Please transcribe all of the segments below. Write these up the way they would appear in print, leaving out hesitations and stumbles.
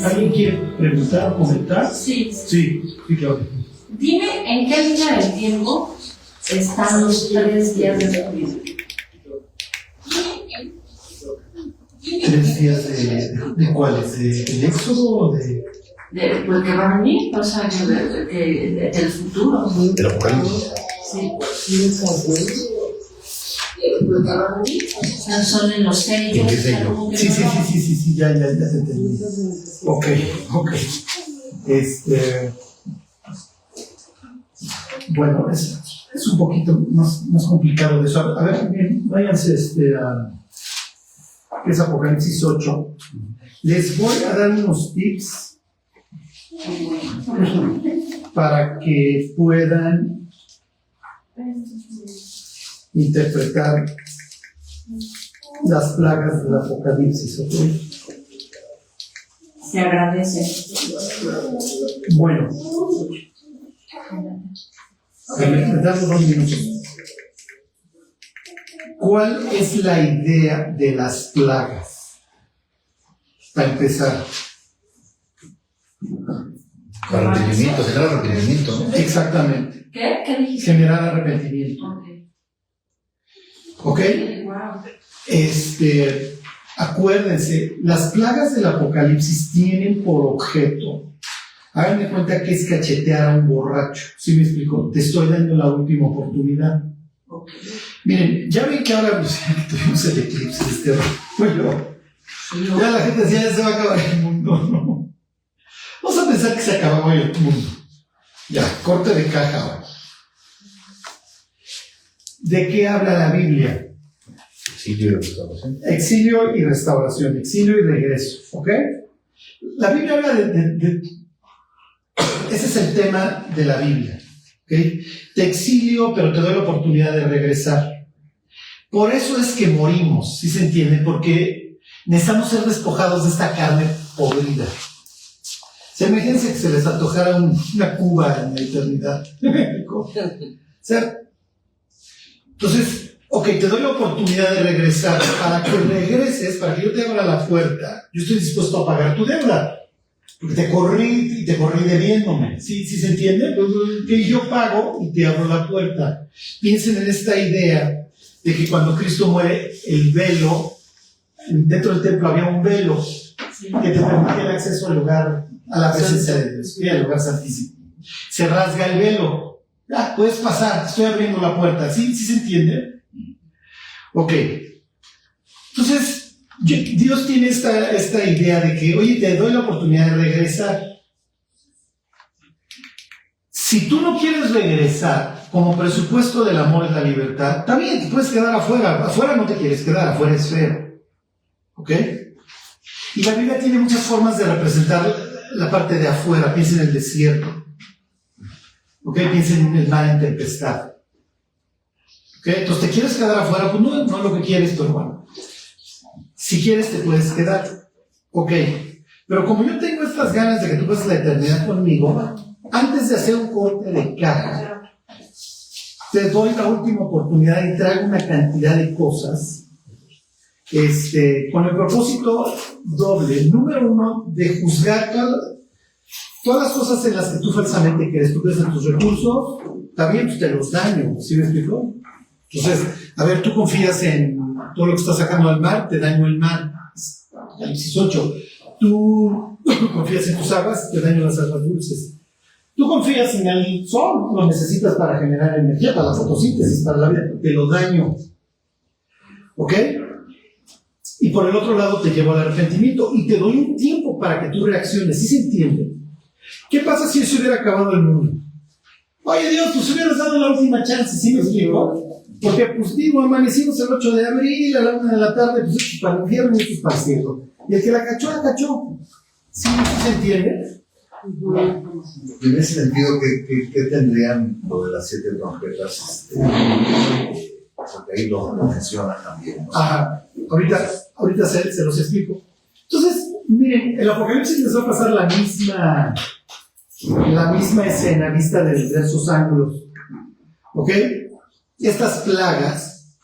¿Alguien quiere preguntar o comentar? Sí. Sí, claro. Dime en qué línea del tiempo están los 3 días de tu vida. 3 días de cuáles, del éxodo o de. Pues que van a venir, o sea, del futuro. Del Apocalipsis. Sí. Son en los sellos. Sí, ya te entendí. Ok. Bueno, es un poquito más complicado de eso. A ver, bien, váyanse a es Apocalipsis 8. Les voy a dar unos tips para que puedan interpretar las plagas del Apocalipsis, ¿ok? Se agradece. Bueno, me das 2 minutos. ¿Cuál es la idea de las plagas? Para empezar. Arrepentimiento, generar arrepentimiento, ¿no? Exactamente. ¿Qué dijiste? Generar arrepentimiento. ¿Ok? Wow. Acuérdense, las plagas del Apocalipsis tienen por objeto, hagan de cuenta que es cachetear a un borracho. ¿Sí me explico? Te estoy dando la última oportunidad. Okay. Miren, ya ven que ahora tuvimos el eclipse de este rollo. Ya la gente decía, ya se va a acabar el mundo, ¿no? Vamos a pensar que se acababa hoy el mundo. Ya, corte de caja ahora. ¿De qué habla la Biblia? Exilio y restauración. Exilio y restauración, exilio y regreso, ¿ok? La Biblia habla de ese es el tema de la Biblia, ¿ok? Te exilio, pero te doy la oportunidad de regresar. Por eso es que morimos, ¿sí se entiende? Porque necesitamos ser despojados de esta carne podrida. Imagínense que se les antojara una cuba en la eternidad. ¿Cierto? Entonces, ok, te doy la oportunidad de regresar. Para que regreses, para que yo te abra la puerta, yo estoy dispuesto a pagar tu deuda. Porque te corrí debiéndome. ¿Sí se entiende? Que yo pago y te abro la puerta. Piensen en esta idea de que cuando Cristo muere, el velo, dentro del templo había un velo que te permitía el acceso al lugar, a la presencia de Dios, y al lugar santísimo. Se rasga el velo. Ya, puedes pasar, estoy abriendo la puerta. ¿Sí se entiende? Ok. Entonces, Dios tiene esta idea de que, oye, te doy la oportunidad de regresar. Si tú no quieres regresar, como presupuesto del amor es la libertad, también te puedes quedar afuera. Afuera no te quieres quedar, afuera es feo. ¿Ok? Y la Biblia tiene muchas formas de representar la parte de afuera. Piensa en el desierto. ¿Ok? Piensa en el mar en tempestad. ¿Ok? Entonces, ¿te quieres quedar afuera? Pues no es lo que quieres, pero bueno. Si quieres, te puedes quedar. Ok. Pero como yo tengo estas ganas de que tú pases la eternidad conmigo, antes de hacer un corte de caja, te doy la última oportunidad y traigo una cantidad de cosas con el propósito doble. Número 1, de juzgar todas las cosas en las que tú falsamente crees. Tú crees en tus recursos, también pues te los daño. ¿Sí me explico? Entonces, a ver, tú confías en todo lo que estás sacando al mar, te daño el mar. Apocalipsis 8. Tú confías en tus aguas, te daño las aguas dulces. Tú confías en el sol, lo necesitas para generar energía, para la fotosíntesis, para la vida, te lo daño. ¿Ok? Y por el otro lado te llevo al arrepentimiento y te doy un tiempo para que tú reacciones. ¿Sí se entiende? ¿Qué pasa si se hubiera acabado el mundo? Oye Dios, pues hubieras dado la última chance, ¿sí me explico? Porque pues digo, amanecimos el 8 de abril a la 1 de la tarde, pues para el infierno y pues para el cielo. Y el que la cachó, la cachó. ¿Sí se entiende? En ese sentido, ¿qué tendrían lo de las 7 trompetas? Porque ahí lo mencionan también, ¿no? Ajá, ahorita se los explico. Entonces, miren, el Apocalipsis les va a pasar la misma escena vista de diversos ángulos. ¿Ok? Estas plagas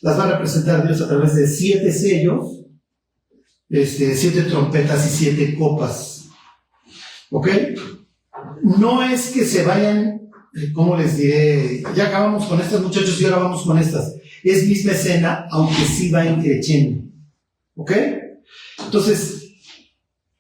las va a representar Dios a través de 7 sellos 7 trompetas y 7 copas. ¿Ok? No es que se vayan, ¿cómo les diré? Ya acabamos con estas, muchachos, y ahora vamos con estas. Es misma escena, aunque sí va increciendo. ¿Ok? Entonces,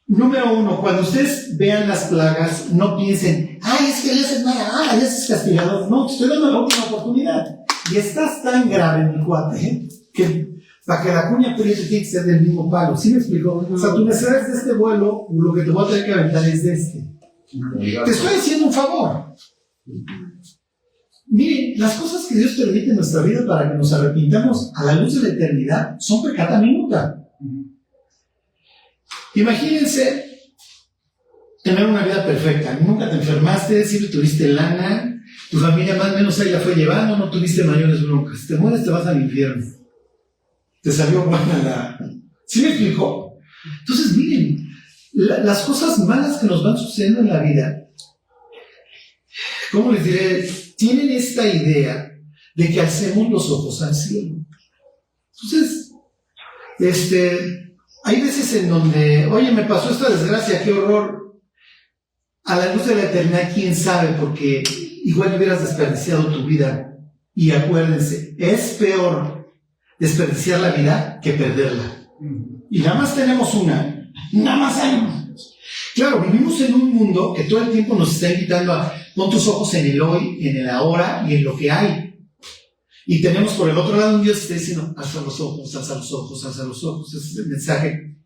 número 1, cuando ustedes vean las plagas, no piensen, ay, es que Dios es mala, Dios es castigador. No, te estoy dando la última oportunidad. Y estás tan grave, mi cuate, que para que la cuña apriete tiene que ser del mismo palo. ¿Sí me explico? O sea, tu necesidad es de este vuelo, lo que te voy a tener que aventar es de este. Te estoy haciendo un favor. Miren, las cosas que Dios permite en nuestra vida para que nos arrepintamos a la luz de la eternidad son pecata minuta. Imagínense tener una vida perfecta, nunca te enfermaste, siempre tuviste lana, tu familia más o menos ahí la fue llevando, no tuviste mayores broncas, te mueres, te vas al infierno, te salió buena la... ¿Sí me explicó? Entonces miren, las cosas malas que nos van sucediendo en la vida, ¿cómo les diré? Tienen esta idea de que alcemos los ojos al cielo. Entonces, hay veces en donde, oye, me pasó esta desgracia, qué horror. A la luz de la eternidad, quién sabe, porque igual hubieras desperdiciado tu vida. Y acuérdense, es peor desperdiciar la vida que perderla. Y nada más tenemos una, nada más hay una. Claro, vivimos en un mundo que todo el tiempo nos está invitando a pon tus ojos en el hoy, en el ahora y en lo que hay. Y tenemos por el otro lado un Dios que está diciendo, alza los ojos, alza los ojos, alza los ojos. Ese es el mensaje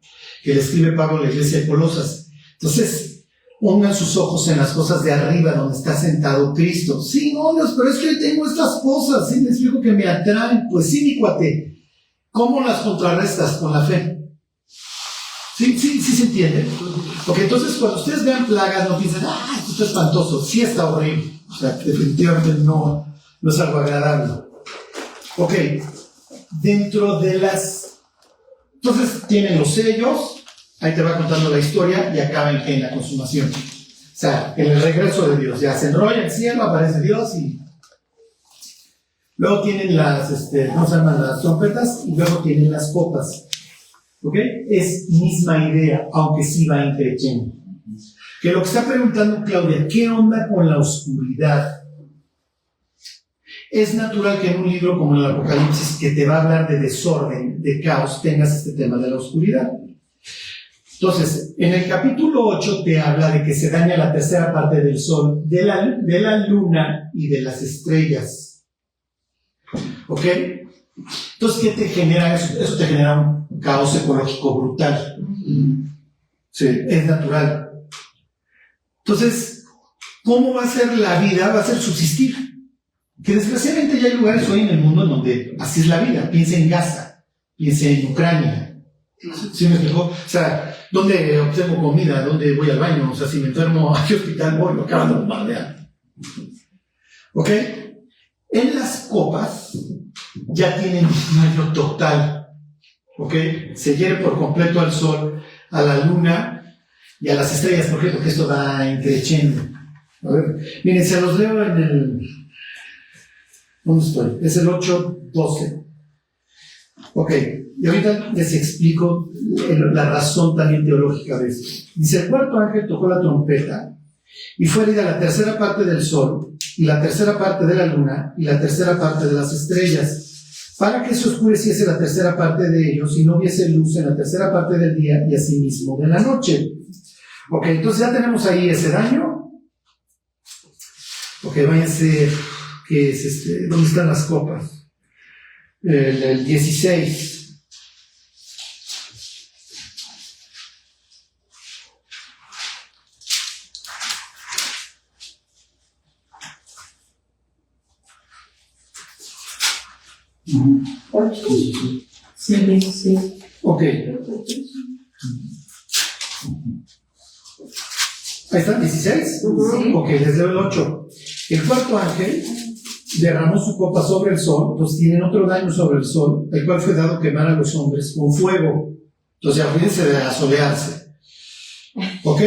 que le escribe Pablo a la iglesia de Colosas. Entonces, pongan sus ojos en las cosas de arriba, donde está sentado Cristo. Sí, no, Dios, pero es que tengo estas cosas, sí, me explico que me atraen. Pues sí, mi cuate. ¿Cómo las contrarrestas? Con la fe. ¿Sí se entiende? Porque entonces, cuando ustedes vean plagas, no piensen, esto está espantoso. Sí está horrible. O sea, definitivamente no es algo agradable. Ok, dentro de las... Entonces tienen los sellos, ahí te va contando la historia y acaba en la consumación. O sea, en el regreso de Dios, ya se enrolla el cielo, aparece Dios y... Luego tienen las, ¿cómo se llaman? Las trompetas y luego tienen las copas. ¿Ok? Es misma idea, aunque sí va increciendo. Que lo que está preguntando Claudia, ¿qué onda con la oscuridad? Es natural que en un libro como el Apocalipsis, que te va a hablar de desorden, de caos, tengas este tema de la oscuridad. Entonces, en el capítulo 8 te habla de que se daña la tercera parte del sol, de la luna y de las estrellas. ¿Ok? Entonces, ¿qué te genera eso? Eso te genera un caos ecológico brutal. Sí, es natural. Entonces, ¿cómo va a ser la vida? Va a ser subsistir. Que desgraciadamente ya hay lugares hoy en el mundo en donde así es la vida. Piensa en Gaza, piensa en Ucrania. ¿Sí me explicó? O sea, ¿dónde obtengo comida? ¿Dónde voy al baño? O sea, si me enfermo, ¿a qué hospital voy? Lo acaban de bombardear. ¿Ok? En las copas ya tienen desmayo total. ¿Ok? Se hiere por completo al sol, a la luna y a las estrellas, ¿por qué? Porque esto va increciendo. A ver, miren, se los leo en el... ¿Dónde estoy? Es el 8:12. Ok, y ahorita les explico la razón también teológica de esto. Dice, el cuarto ángel tocó la trompeta y fue herida la tercera parte del sol y la tercera parte de la luna y la tercera parte de las estrellas, para que se oscureciese la tercera parte de ellos y no hubiese luz en la tercera parte del día y asimismo de la noche. Ok, entonces ya tenemos ahí ese daño. Ok, váyanse... que es ¿dónde están las copas? El 16. Sí. Ok. Ahí está, 16. Sí. Ok, les leo el 8. El cuarto ángel derramó su copa sobre el sol, entonces tienen otro daño sobre el sol, el cual fue dado quemar a los hombres con fuego. Entonces, olvídense de asolearse. ¿Ok?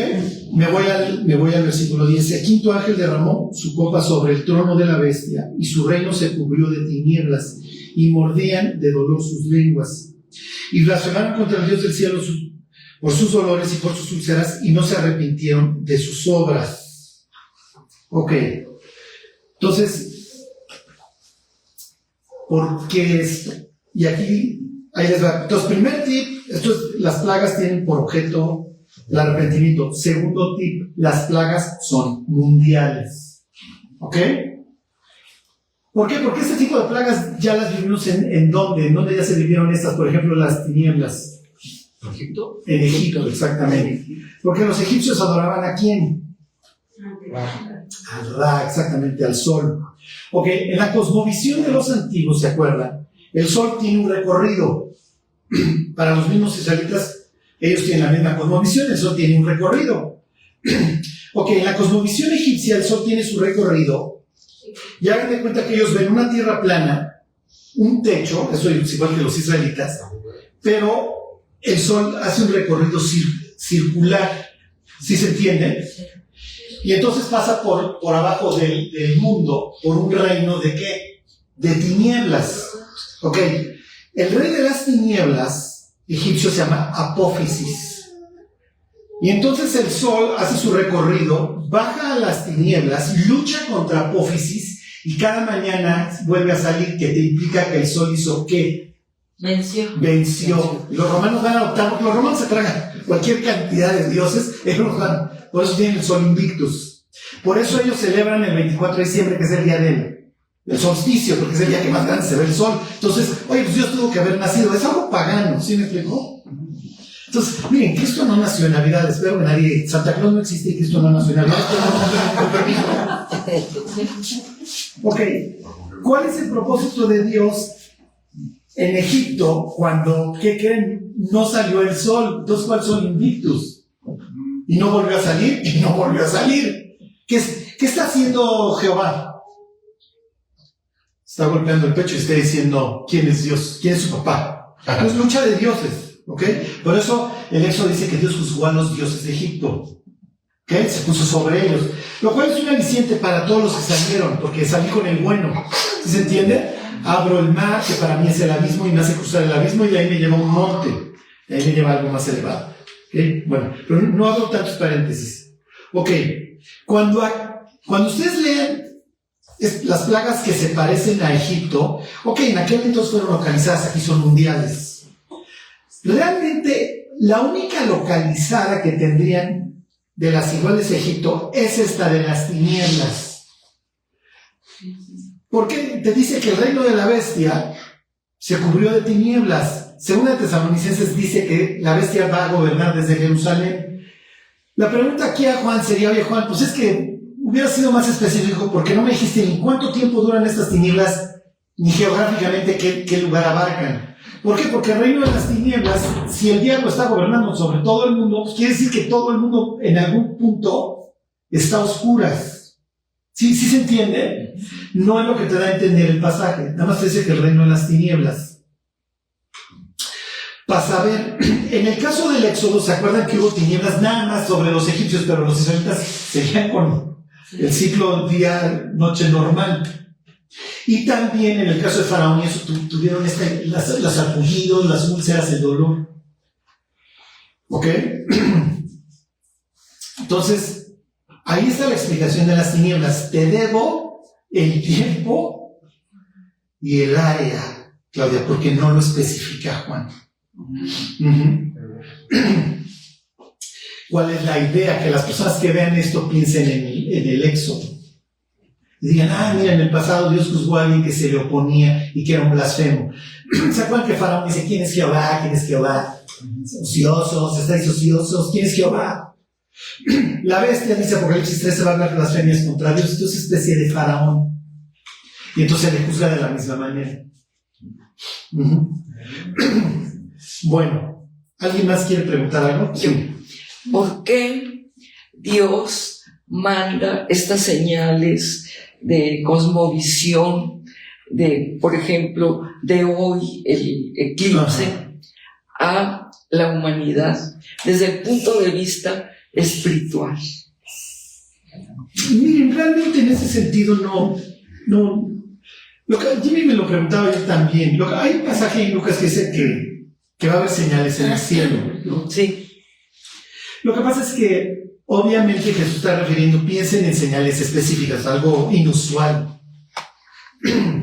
Me voy al versículo 10. El quinto ángel derramó su copa sobre el trono de la bestia, y su reino se cubrió de tinieblas, y mordían de dolor sus lenguas. Y blasfemaron contra el Dios del cielo por sus dolores y por sus úlceras, y no se arrepintieron de sus obras. Ok. Entonces, ¿por qué esto? Y aquí, ahí les va. Entonces, primer tip, las plagas tienen por objeto el arrepentimiento. Segundo tip, las plagas son mundiales. ¿Ok? ¿Por qué? Porque este tipo de plagas ya las vivimos ¿en dónde? ¿En dónde ya se vivieron estas? Por ejemplo, las tinieblas. ¿En Egipto? En Egipto, exactamente. Porque los egipcios adoraban ¿a quién? Al Ra, exactamente, al sol. Ok, en la cosmovisión de los antiguos, ¿se acuerdan? El sol tiene un recorrido. Para los mismos israelitas, ellos tienen la misma cosmovisión, el sol tiene un recorrido. Ok, en la cosmovisión egipcia, el sol tiene su recorrido. Y hagan de cuenta que ellos ven una tierra plana, un techo, eso es igual que los israelitas, pero el sol hace un recorrido circular, ¿sí se entiende? Y entonces pasa por abajo del mundo, por un reino ¿de qué? De tinieblas. Ok, el rey de las tinieblas egipcio se llama Apófisis. Y entonces el sol hace su recorrido, baja a las tinieblas, lucha contra Apófisis y cada mañana vuelve a salir, que te implica que el sol hizo ¿qué? Venció. Y los romanos van a adoptar, porque los romanos se tragan cualquier cantidad de dioses, por eso tienen el sol invictus. Por eso ellos celebran el 24 de diciembre, que es el día del solsticio, porque es el día que más grande se ve el sol. Entonces, oye, pues Dios tuvo que haber nacido. Es algo pagano, ¿sí me explicó? Entonces, miren, Cristo no nació en Navidad. Espero que nadie... Santa Claus no existe y Cristo no nació en Navidad. Ok, ¿cuál es el propósito de Dios en Egipto cuando, ¿qué creen? No salió el sol. Entonces, ¿cuál sol invictus? Y no volvió a salir, y no volvió a salir. ¿Qué está haciendo Jehová? Está golpeando el pecho y está diciendo, ¿quién es Dios? ¿Quién es su papá? Es lucha de dioses. ¿Ok? Por eso el Éxodo dice que Dios juzgó a los dioses de Egipto. ¿Ok? Se puso sobre ellos. Lo cual es un aliciente para todos los que salieron, porque salí con el bueno. ¿Sí se entiende? Abro el mar, que para mí es el abismo, y me hace cruzar el abismo, y de ahí me lleva a un monte. De ahí me lleva a algo más elevado. ¿Ok? Bueno, pero no hago tantos paréntesis. Ok. Cuando ustedes lean las plagas que se parecen a Egipto, ok, en aquel entonces fueron localizadas, aquí son mundiales. Realmente, la única localizada que tendrían de las iguales a Egipto es esta de las tinieblas. Porque te dice que el reino de la bestia se cubrió de tinieblas. Según el Tesalonicenses dice que la bestia va a gobernar desde Jerusalén. La pregunta aquí a Juan sería, oye Juan, pues es que hubiera sido más específico porque no me dijiste ni cuánto tiempo duran estas tinieblas, ni geográficamente qué lugar abarcan. ¿Por qué? Porque el reino de las tinieblas, si el diablo está gobernando sobre todo el mundo, pues quiere decir que todo el mundo en algún punto está a oscuras. ¿Sí se entiende? No es lo que te da a entender el pasaje. Nada más te dice que el reino de las tinieblas. Pasa a ver, en el caso del Éxodo, ¿se acuerdan que hubo tinieblas nada más sobre los egipcios, pero los israelitas seguían con el ciclo día-noche normal? Y también en el caso de Faraón, y eso tuvieron los sarpullidos, las úlceras, el dolor. ¿Ok? Entonces, ahí está la explicación de las tinieblas. Te debo el tiempo y el área, Claudia, porque no lo especifica Juan. ¿Cuál es la idea? Que las personas que vean esto piensen en el Éxodo. Y digan, mira, en el pasado Dios juzgó a alguien que se le oponía y que era un blasfemo. ¿Se acuerdan que Faraón dice, ¿quién es Jehová? ¿Quién es Jehová? Ociosos, estáis ociosos, ¿quién es Jehová? La bestia, dice Apocalipsis 13, va a hablar blasfemias contra Dios. Esto es especie de Faraón. Y entonces le juzga de la misma manera. Bueno, ¿alguien más quiere preguntar algo? Sí. ¿Por qué Dios manda estas señales de cosmovisión, por ejemplo, de hoy, el eclipse, a la humanidad desde el punto de vista espiritual? Miren, realmente en ese sentido no. Jimmy me lo preguntaba yo también. Hay un pasaje en Lucas que dice que va a haber señales en el cielo, ¿no? Sí. Lo que pasa es que, obviamente, Jesús está refiriendo, piensen en señales específicas, algo inusual.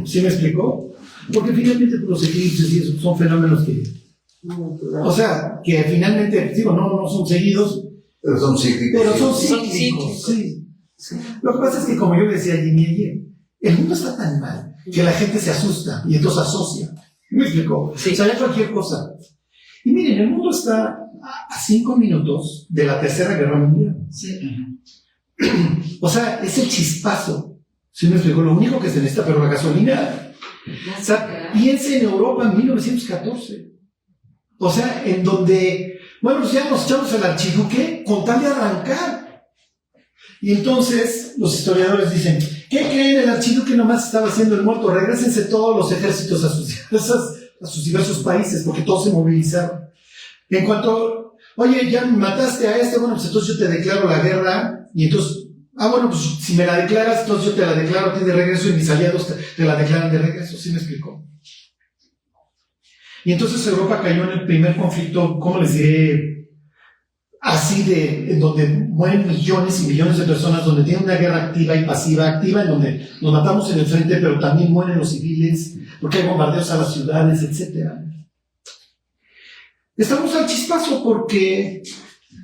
¿Sí me explicó? Porque finalmente los eclipses y eso son fenómenos que... O sea, que finalmente, digo, no son seguidos, Pero son cíclicos. pero son Son cíclicos. Sí. Lo que pasa es que, como yo decía Jimmy ayer, el mundo está tan mal que la gente se asusta y entonces asocia. ¿Me explicó? Sí. O sea, ya cualquier cosa. Y miren, el mundo está a 5 minutos de la Tercera Guerra Mundial. Sí. O sea, es el chispazo. ¿Sí me explicó? Lo único que se necesita, pero la gasolina. O sea, piense en Europa en 1914. O sea, en donde, bueno, pues ya nos echamos al archiduque con tal de arrancar. Y entonces los historiadores dicen, ¿qué creen? El archiduque nomás estaba haciendo el muerto. Regrésense todos los ejércitos a sus diversos países, porque todos se movilizaron. En cuanto, oye, ya mataste a este, bueno, pues entonces yo te declaro la guerra. Y entonces, bueno, pues si me la declaras, entonces yo te la declaro a ti de regreso y mis aliados te la declaran de regreso. ¿Sí me explicó? Y entonces Europa cayó en el primer conflicto, ¿cómo les diré? Así en donde mueren millones y millones de personas, donde tienen una guerra activa y pasiva. Activa en donde nos matamos en el frente, pero también mueren los civiles, porque hay bombardeos a las ciudades, etc. Estamos al chispazo porque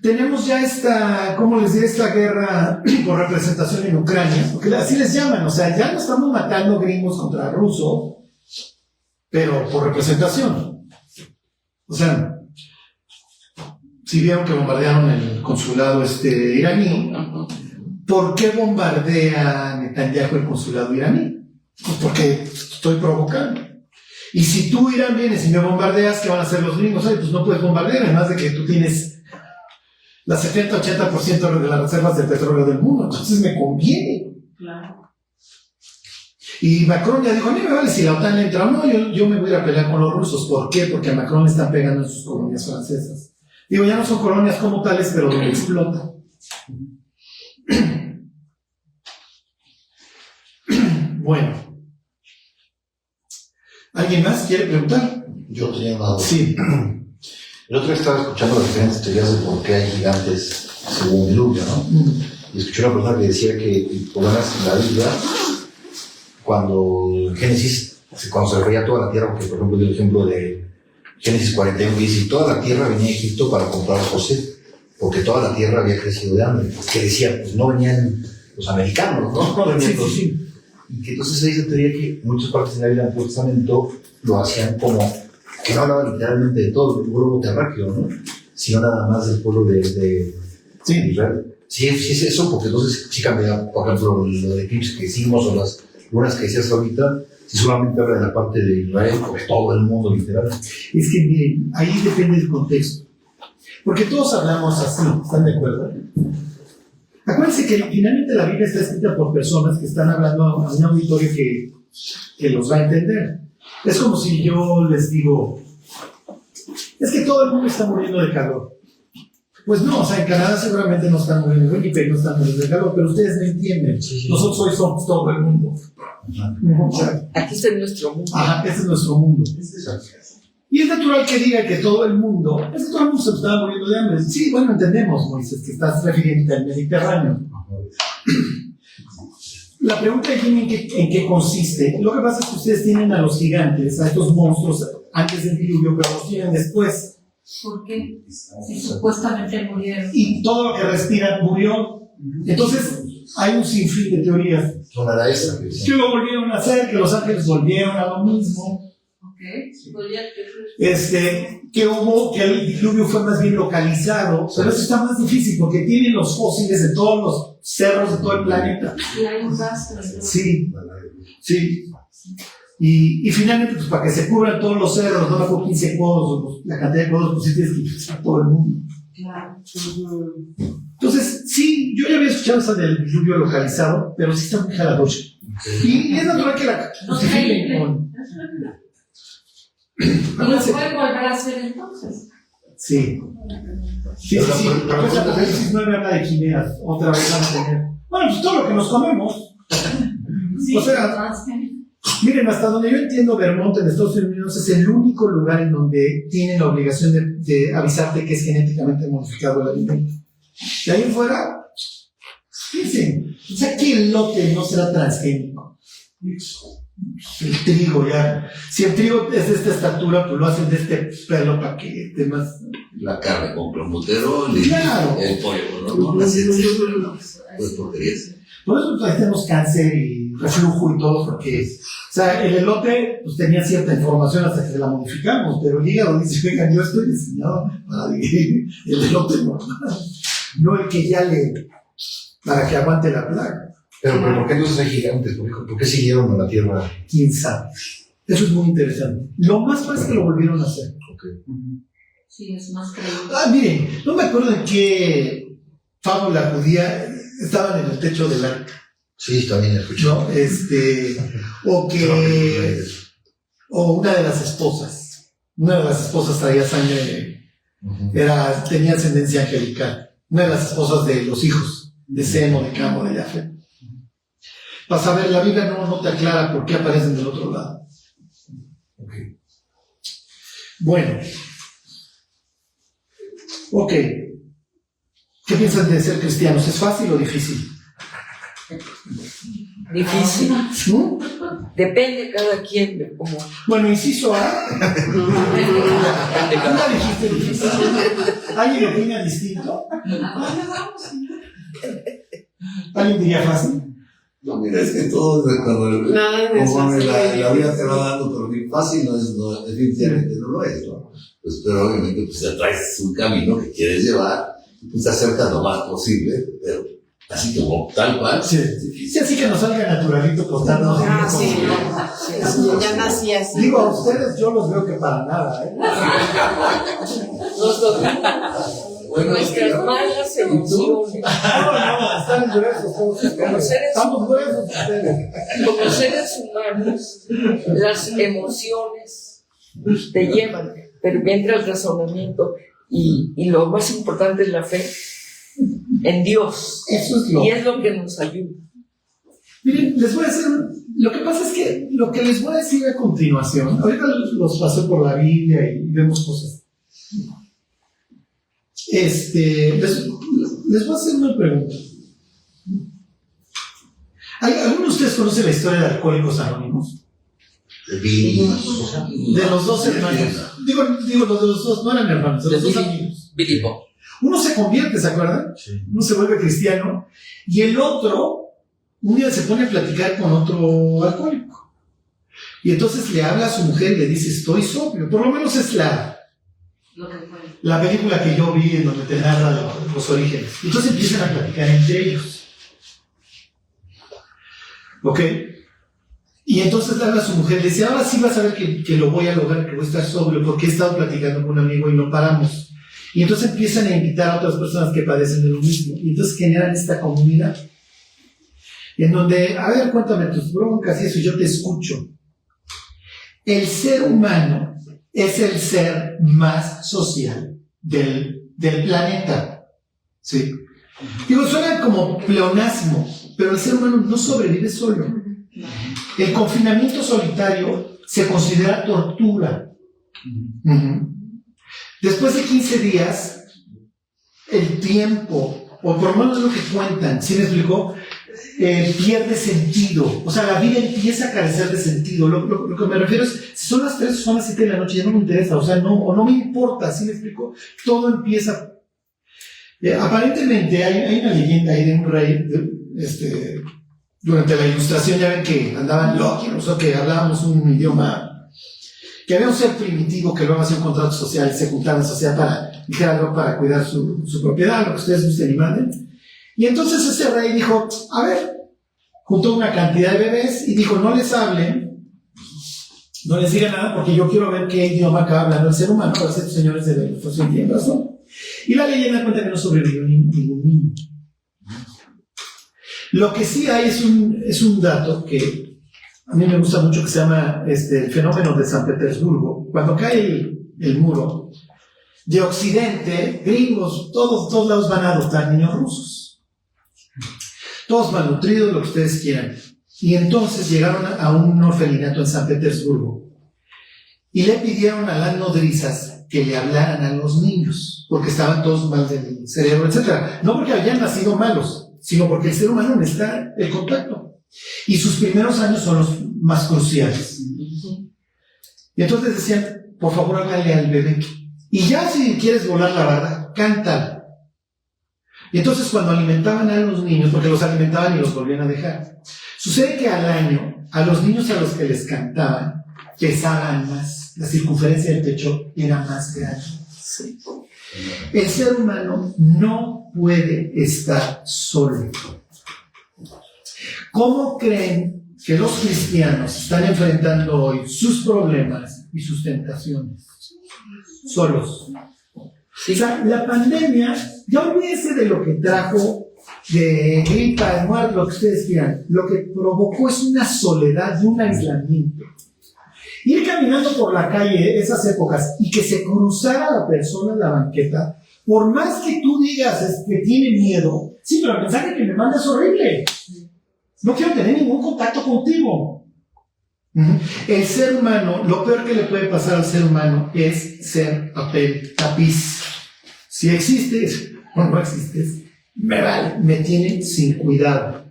tenemos ya esta, ¿cómo les diré? Esta guerra por representación en Ucrania, porque así les llaman, o sea, ya no estamos matando gringos contra rusos, pero por representación. O sea, si vieron que bombardearon el consulado iraní, ¿por qué bombardea Netanyahu el consulado iraní? Pues porque estoy provocando. Y si tú, Irán, vienes y me bombardeas, ¿qué van a hacer los gringos? Ay, pues no puedes bombardear, además de que tú tienes las 70-80% de las reservas de petróleo del mundo, entonces me conviene. Claro. Y Macron ya dijo, a mí me vale si la OTAN entra o no, yo me voy a pelear con los rusos. ¿Por qué? Porque a Macron le están pegando en sus colonias francesas. Digo, ya no son colonias como tales, pero donde explota. Bueno. ¿Alguien más quiere preguntar? Yo tenía una duda. Sí. El otro día estaba escuchando las diferentes teorías de por qué hay gigantes según el diluvio, ¿no? Y escuché una persona que decía que por lo menos en la Biblia, cuando en Génesis, cuando se refería a toda la tierra, porque por ejemplo dio el ejemplo de Génesis 41, dice, toda la tierra venía a Egipto para comprar a José, porque toda la tierra había crecido de hambre. Que decía, pues no venían los americanos, ¿no? Venían los... Sí. Y que entonces se dice teoría que muchas partes de la Biblia del Antiguo Testamento lo hacían como que no hablaba literalmente de todo el pueblo terráqueo, ¿no? Sino nada más del pueblo de Israel. Sí, es eso, porque entonces sí cambia, por ejemplo, lo de eclipses que hicimos o las lunas que decías ahorita, si solamente habla de la parte de Israel, por todo el mundo literal. Es que miren, ahí depende del contexto. Porque todos hablamos así, ¿están de acuerdo? Acuérdense que finalmente la Biblia está escrita por personas que están hablando a un auditorio que los va a entender. Es como si yo les digo, es que todo el mundo está muriendo de calor. Pues no, o sea, en Canadá seguramente no están muriendo, en Winnipeg no están muriendo de calor, pero ustedes me entienden. Nosotros hoy somos todo el mundo. O sea, Aquí está nuestro mundo. ajá, este es nuestro mundo. Y es natural que diga que todo el mundo, es que todo el mundo se estaba muriendo de hambre. Sí, bueno, entendemos, Moisés, que estás refiriendo al Mediterráneo. La pregunta es en qué consiste. Lo que pasa es que ustedes tienen a los gigantes, a estos monstruos, antes del diluvio, pero los tienen después. ¿Por qué? Si supuestamente murieron. Y todo lo que respiran murió. Entonces, hay un sinfín de teorías. No era esa. Que lo volvieron a hacer, que los ángeles volvieron a lo mismo. Que el diluvio fue más bien localizado, pero eso está más difícil porque tienen los fósiles de todos los cerros de todo el planeta. Y hay un rastro. Sí, sí. Y finalmente, pues para que se cubran todos los cerros, no por 15 codos, la cantidad de codos, pues sí tienes que ir a todo el mundo. Claro. Entonces, sí, yo ya había escuchado esa del diluvio localizado, pero sí está muy jalador. Y es natural que la justifiquen con... ¿Y lo pueden volver a hacer entonces? Sí. Sí. Pues Apocalipsis 9 habla de quimeras. Otra vez van a tener. Bueno, pues todo lo que nos comemos. Sí, o sea, Miren, hasta donde yo entiendo, Vermont en Estados Unidos es el único lugar en donde tienen la obligación de avisarte que es genéticamente modificado el alimento. De ahí en fuera, dicen, o sea, que el lote no será transgénico. El trigo ya. Si el trigo es de esta estatura, pues lo hacen de este pelo para que esté más. La carne con clenbuterol y Claro. el pollo, ¿no? Pues porquerías. Por eso ahí tenemos cáncer y reflujo y todo, porque, o sea, el elote pues tenía cierta información hasta que se la modificamos, pero el hígado dice, oigan, yo estoy diseñado para digerir el elote normal, no el que ya para que aguante la plaga. Pero ¿por qué entonces hay gigantes? ¿Por qué siguieron a la Tierra? ¿Quién sabe? Eso es muy interesante. Lo más fácil es que lo volvieron a hacer. Okay. Sí, es más creíble. Miren, no me acuerdo en qué fábula judía estaban en el techo del arca, Sí, también escuché. ¿no? O una de las esposas traía sangre, tenía ascendencia angelical. Una de las esposas de los hijos de Sem o de Cam o de Jafet. Para saber, la Biblia no te aclara por qué aparecen del otro lado. Okay. Bueno. Ok. ¿Qué piensan de ser cristianos? ¿Es fácil o difícil? Difícil. ¿Mm? Depende cada quien de cómo. Bueno, inciso A. ¿Tú la dijiste difícil? ¿Alguien opina distinto? ¿Alguien diría fácil? No, mira, es que todo cuando Nada es conforme fácil. la vida te va dando por bien fácil, definitivamente no lo es, ¿no? Pues, pero obviamente pues ya traes un camino que quieres llevar, pues te acercas lo más posible, pero así como tal cual. Sí, así que nos salga naturalito contarnos. Sí. Ya nací así. Digo, a ustedes yo los veo que para nada, ¿eh? Bueno, Nuestras malas emociones. No, están gruesos todos ustedes. Estamos gruesos ustedes. Como seres humanos, las emociones te llevan, pero mientras el razonamiento y lo más importante es la fe en Dios. Eso es lo. Y es lo que nos ayuda. Miren, les voy a hacer. Lo que pasa es que lo que les voy a decir a continuación, ahorita los pasé por la Biblia y vemos cosas. Les voy a hacer una pregunta. ¿Alguno de ustedes conoce la historia de Alcohólicos Anónimos? De los dos hermanos. Digo, los de los dos, no eran hermanos, de los dos amigos. Bilipo. Uno se convierte, ¿se acuerdan? Sí. Uno se vuelve cristiano y el otro un día se pone a platicar con otro alcohólico. Y entonces le habla a su mujer y le dice, estoy sobrio. Por lo menos es la película que yo vi en donde te narra los orígenes. Entonces empiezan a platicar entre ellos. ¿Ok? Y entonces le habla a su mujer, le dice, ahora sí vas a ver que lo voy a lograr, que voy a estar sobrio, porque he estado platicando con un amigo y no paramos. Y entonces empiezan a invitar a otras personas que padecen de lo mismo. Y entonces generan esta comunidad. En donde, a ver, cuéntame tus broncas y eso, y yo te escucho. El ser humano es el ser más social del planeta. ¿Sí? Digo, suena como pleonasmo, pero el ser humano no sobrevive solo. El confinamiento solitario se considera tortura. Después de 15 días, el tiempo, o por lo menos lo que cuentan, ¿sí me explicó? Pierde sentido. O sea, la vida empieza a carecer de sentido. Lo que me refiero es, si son las 3 o son las 7 de la noche, ya no me interesa, o sea, no me importa, ¿sí me explico? Todo empieza. Aparentemente hay una leyenda ahí de un rey, durante la Ilustración, ya ven que andaban locos, o que hablábamos un idioma, que había un ser primitivo que luego hacía un contrato social y se juntaban en sociedad para cuidar su propiedad, lo que ustedes gusten y manden. Y entonces ese rey dijo, a ver, juntó una cantidad de bebés y dijo, no les hablen, no les digan nada, porque yo quiero ver qué idioma acaba hablando el ser humano, para ver si estos señores de la Ilustración tienen razón. Y la leyenda cuenta que no sobrevivió ningún niño. Lo que sí hay es un dato que a mí me gusta mucho, que se llama el fenómeno de San Petersburgo. Cuando cae el muro, de Occidente, gringos, todos lados van a adoptar niños rusos. Todos malnutridos, lo que ustedes quieran. Y entonces llegaron a un orfelinato en San Petersburgo y le pidieron a las nodrizas que le hablaran a los niños, porque estaban todos mal del cerebro, etc. No porque habían nacido malos, sino porque el ser humano necesita el contacto. Y sus primeros años son los más cruciales. Y entonces decían, por favor, háblale al bebé. Y ya si quieres volar la barda, cántale. Y entonces cuando alimentaban a los niños, porque los alimentaban y los volvían a dejar, sucede que al año, a los niños a los que les cantaban, pesaban más, la circunferencia del pecho era más grande. El ser humano no puede estar solo. ¿Cómo creen que los cristianos están enfrentando hoy sus problemas y sus tentaciones? Solos. O sea, la pandemia, ya olvídese de lo que trajo, de gripa, de muerte, lo que ustedes quieran. Lo que provocó es una soledad y un aislamiento. Ir caminando por la calle esas épocas y que se cruzara la persona en la banqueta, por más que tú digas que tiene miedo, sí, pero el mensaje que me manda es horrible. No quiero tener ningún contacto contigo. El ser humano, lo peor que le puede pasar al ser humano es ser papel tapiz. Si existes o no existes, me vale, me tienen sin cuidado.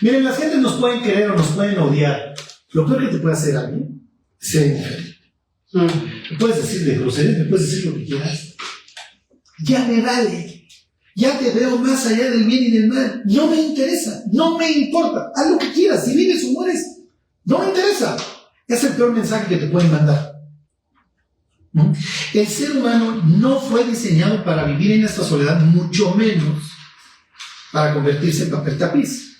Miren, las gentes nos pueden querer o nos pueden odiar. Lo peor que te puede hacer alguien es ser indiferente. Me puedes decir de grosería, me puedes decir lo que quieras. Ya me vale. Ya te veo más allá del bien y del mal. No me interesa, no me importa. Haz lo que quieras, si vives o mueres, no me interesa. Es el peor mensaje que te pueden mandar. El ser humano no fue diseñado para vivir en esta soledad, mucho menos para convertirse en papel tapiz.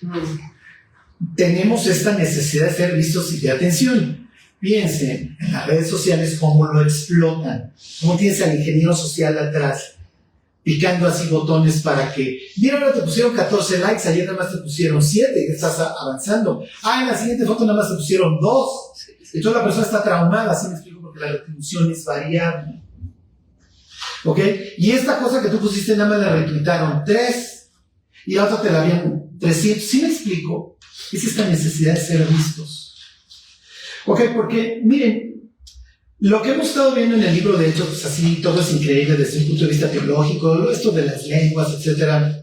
Tenemos esta necesidad de ser vistos y de atención. Piensen en las redes sociales cómo lo explotan. Cómo tienes al ingeniero social atrás picando así botones para que, mira, ahora te pusieron 14 likes, ayer nada más te pusieron 7, estás avanzando. En la siguiente foto nada más te pusieron 2. Entonces la persona está traumada, así me explico, porque la retribución es variable. ¿Ok? Y esta cosa que tú pusiste nada más la retuitaron 3 y la otra te la habían 300. ¿Sí me explico? Es esta necesidad de ser vistos. ¿Ok? Porque, miren, lo que hemos estado viendo en el libro de Hechos, pues así, todo es increíble desde un punto de vista teológico, esto de las lenguas, etc.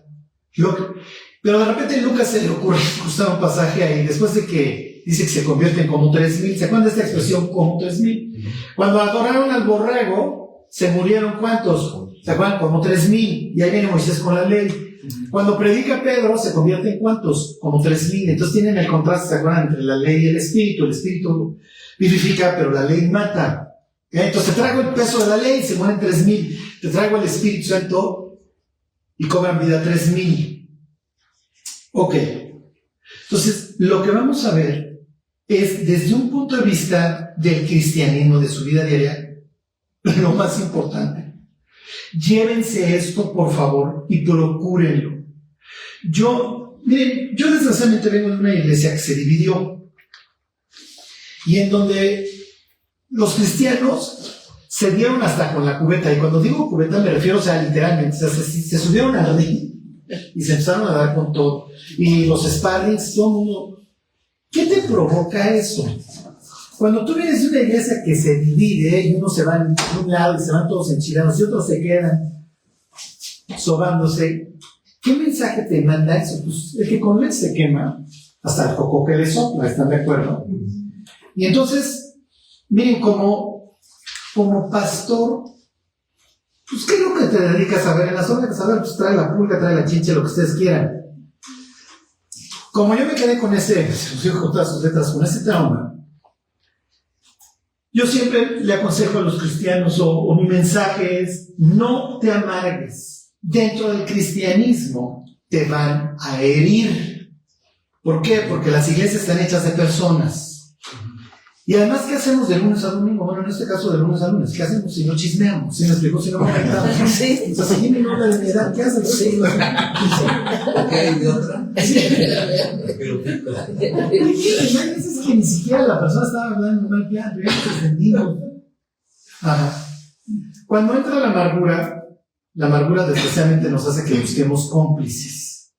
Pero de repente a Lucas se le ocurre cruzar un pasaje ahí, después de que dice que se convierten como 3,000. ¿Se acuerdan de esta expresión, como 3,000? Cuando adoraron al borrego, se murieron ¿cuántos? ¿Se acuerdan? Como 3,000. Y ahí viene Moisés con la ley. Cuando predica Pedro, se convierte en ¿cuántos? Como 3,000. Entonces tienen el contraste, ¿se acuerdan? Entre la ley y el espíritu. El espíritu vivifica, pero la ley mata. Entonces te traigo el peso de la ley y se mueren 3,000. Te traigo el Espíritu Santo y cobran vida 3,000. Ok. Entonces, lo que vamos a ver es desde un punto de vista del cristianismo, de su vida diaria, lo más importante. Llévense esto, por favor, y procúrenlo. Yo desgraciadamente vengo de una iglesia que se dividió y en donde los cristianos se dieron hasta con la cubeta, y cuando digo cubeta me refiero, literalmente, se subieron al ring y se empezaron a dar con todo, y los sparrings, todo el mundo. ¿Qué te provoca eso? Cuando tú vienes de una iglesia que se divide y unos se van de un lado y se van todos enchilados y otros se quedan sobándose, ¿qué mensaje te manda eso? Pues el que con leche se quema, hasta el coco que le sopla, ¿están de acuerdo? Y entonces, miren, como pastor, pues ¿qué es lo que te dedicas a ver? En las obras, a ver, pues trae la pulga, trae la chinche, lo que ustedes quieran. Como yo me quedé con con todas sus letras, con ese trauma, yo siempre le aconsejo a los cristianos, o mi mensaje es, no te amargues. Dentro del cristianismo te van a herir. ¿Por qué? Porque las iglesias están hechas de personas. Y además, ¿qué hacemos de lunes a domingo? Bueno, en este caso de lunes a lunes, ¿qué hacemos si no chismeamos? ¿Sí me explico? Si no comentamos. Sí. O sea, si tiene nombre de mi edad, ¿qué haces? Sí. ¿Qué hay de otra? Sí. Hay veces que ni siquiera la persona estaba hablando mal claro, ya nos entendimos. Ajá. Cuando entra la amargura desgraciadamente nos hace que busquemos cómplices.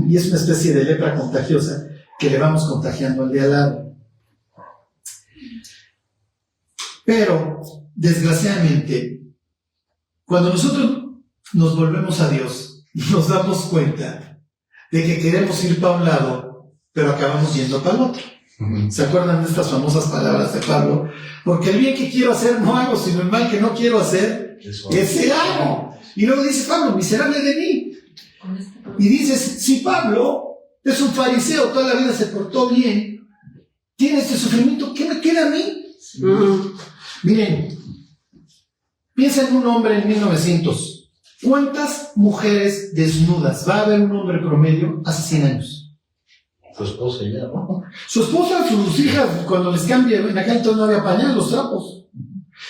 Y es una especie de lepra contagiosa que le vamos contagiando al de al lado. Pero, desgraciadamente, cuando nosotros nos volvemos a Dios, nos damos cuenta de que queremos ir para un lado, pero acabamos yendo para el otro. ¿Se acuerdan de estas famosas palabras de Pablo? Porque el bien que quiero hacer no hago, sino el mal que no quiero hacer, ese hago. Y luego dice Pablo, miserable de mí. Y dices, si Pablo es un fariseo, toda la vida se portó bien, tiene este sufrimiento, ¿qué me queda a mí? Miren, piensa en un hombre en 1900. ¿Cuántas mujeres desnudas va a haber un hombre promedio hace 100 años? Su esposa ya, ¿no? Su esposa, sus hijas, cuando les cambia, en aquel entonces no había pañal, los trapos.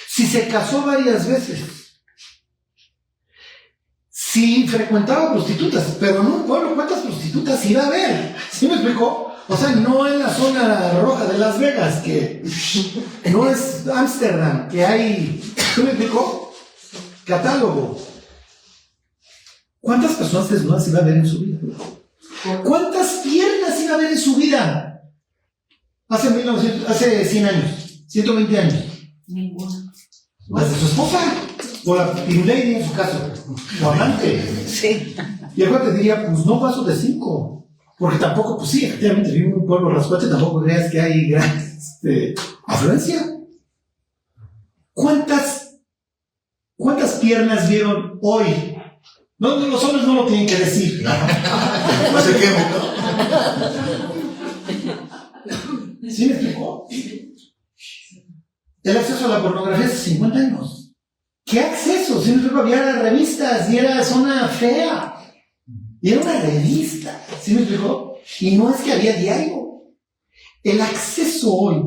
Si se casó varias veces. Si frecuentaba prostitutas, pero en un pueblo, ¿cuántas prostitutas iba a haber? ¿Sí me explicó? O sea, no en la zona roja de Las Vegas, que no es Ámsterdam, que hay, ¿sí me explicó? Catálogo. ¿Cuántas personas desnudas iba a haber en su vida? ¿Cuántas piernas iba a haber en su vida? Hace 100 años, 120 años. Ninguna. Las de su esposa, o la pirulei en su caso, o amante. Sí. Y el cual te diría, pues no paso de 5. Porque tampoco, pues sí, efectivamente vivo en un pueblo rascuache, tampoco creas que hay gran afluencia. ¿Cuántas piernas vieron hoy? No, los hombres no lo tienen que decir. No se quema. ¿Sí me explicó? El acceso a la pornografía hace 50 años. ¿Qué acceso? ¿Sí me explicó? Había revistas y era zona fea. Y era una revista. ¿Sí me explicó? Y no es que había diario. El acceso hoy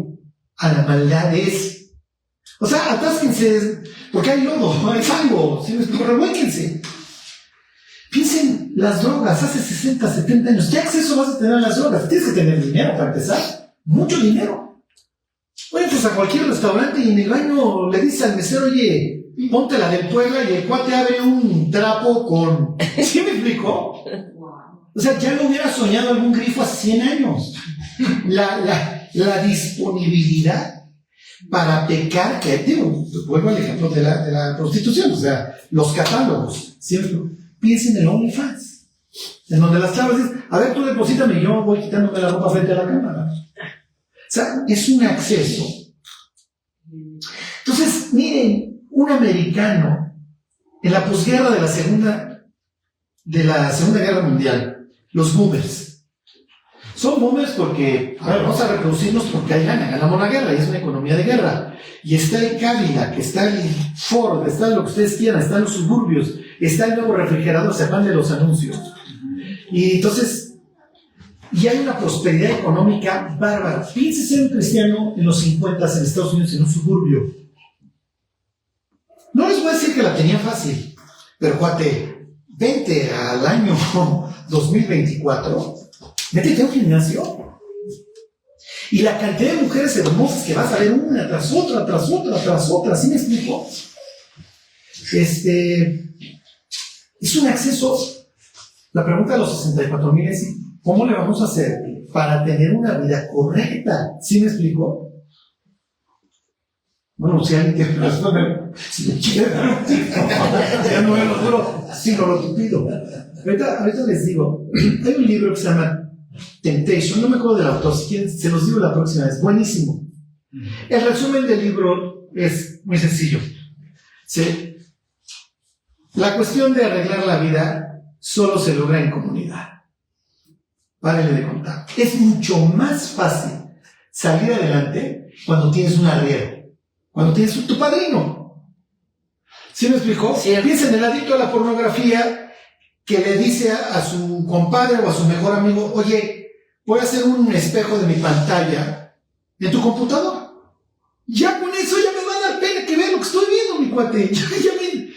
a la maldad es... O sea, atásquense, porque hay lodo, hay fango. ¿Sí me explicó? Revuélquense. Piensen, las drogas, hace 60, 70 años, ¿qué acceso vas a tener a las drogas? Tienes que tener dinero para empezar, mucho dinero. Oye, pues a cualquier restaurante y en el baño le dices al mesero, oye, ponte la del Puebla y el cuate abre un trapo con... ¿Sí me explicó? O sea, ya lo hubiera soñado algún grifo hace 100 años. La disponibilidad para pecar, que digo, vuelvo al ejemplo de la prostitución, o sea, los catálogos, ¿cierto? Piensen en el OnlyFans, en donde las chavas dicen, a ver, tú deposítame y yo voy quitándome la ropa frente a la cámara. O sea, es un acceso. Entonces, miren, un americano en la posguerra de la Segunda Guerra Mundial, los boomers. Son boomers porque, a ver, vamos a reproducirnos porque ahí ganamos la guerra y es una economía de guerra. Y está el Cadillac, está el Ford, está lo que ustedes quieran, están los suburbios, está el nuevo refrigerador, se van de los anuncios. Y entonces, y hay una prosperidad económica bárbara. Piense ser un cristiano en los 50 en Estados Unidos, en un suburbio. No les voy a decir que la tenía fácil, pero cuate, vente al año 2024, métete a un gimnasio. Y la cantidad de mujeres hermosas que vas a ver una tras otra, tras otra, tras otra, ¿sí me explico? Es un acceso. La pregunta de los 64,000 es, ¿cómo le vamos a hacer para tener una vida correcta? ¿Sí me explico? Bueno, si alguien quiere responder, si me quiere dar un tip, ya no me lo juro, sino lo tupido. Ahorita les digo, hay un libro que se llama Temptation, no me acuerdo del autor, si quieren, se los digo la próxima vez, buenísimo. El resumen del libro es muy sencillo. ¿Sí? La cuestión de arreglar la vida solo se logra en comunidad. Párenle de contar. Es mucho más fácil salir adelante cuando tienes un arriero, cuando tienes tu padrino. ¿Sí me explicó? Piensa en el adicto a la pornografía que le dice a su compadre o a su mejor amigo, oye, voy a hacer un espejo de mi pantalla en tu computadora. Ya con eso ya me va a dar pena que vea lo que estoy viendo, mi cuate.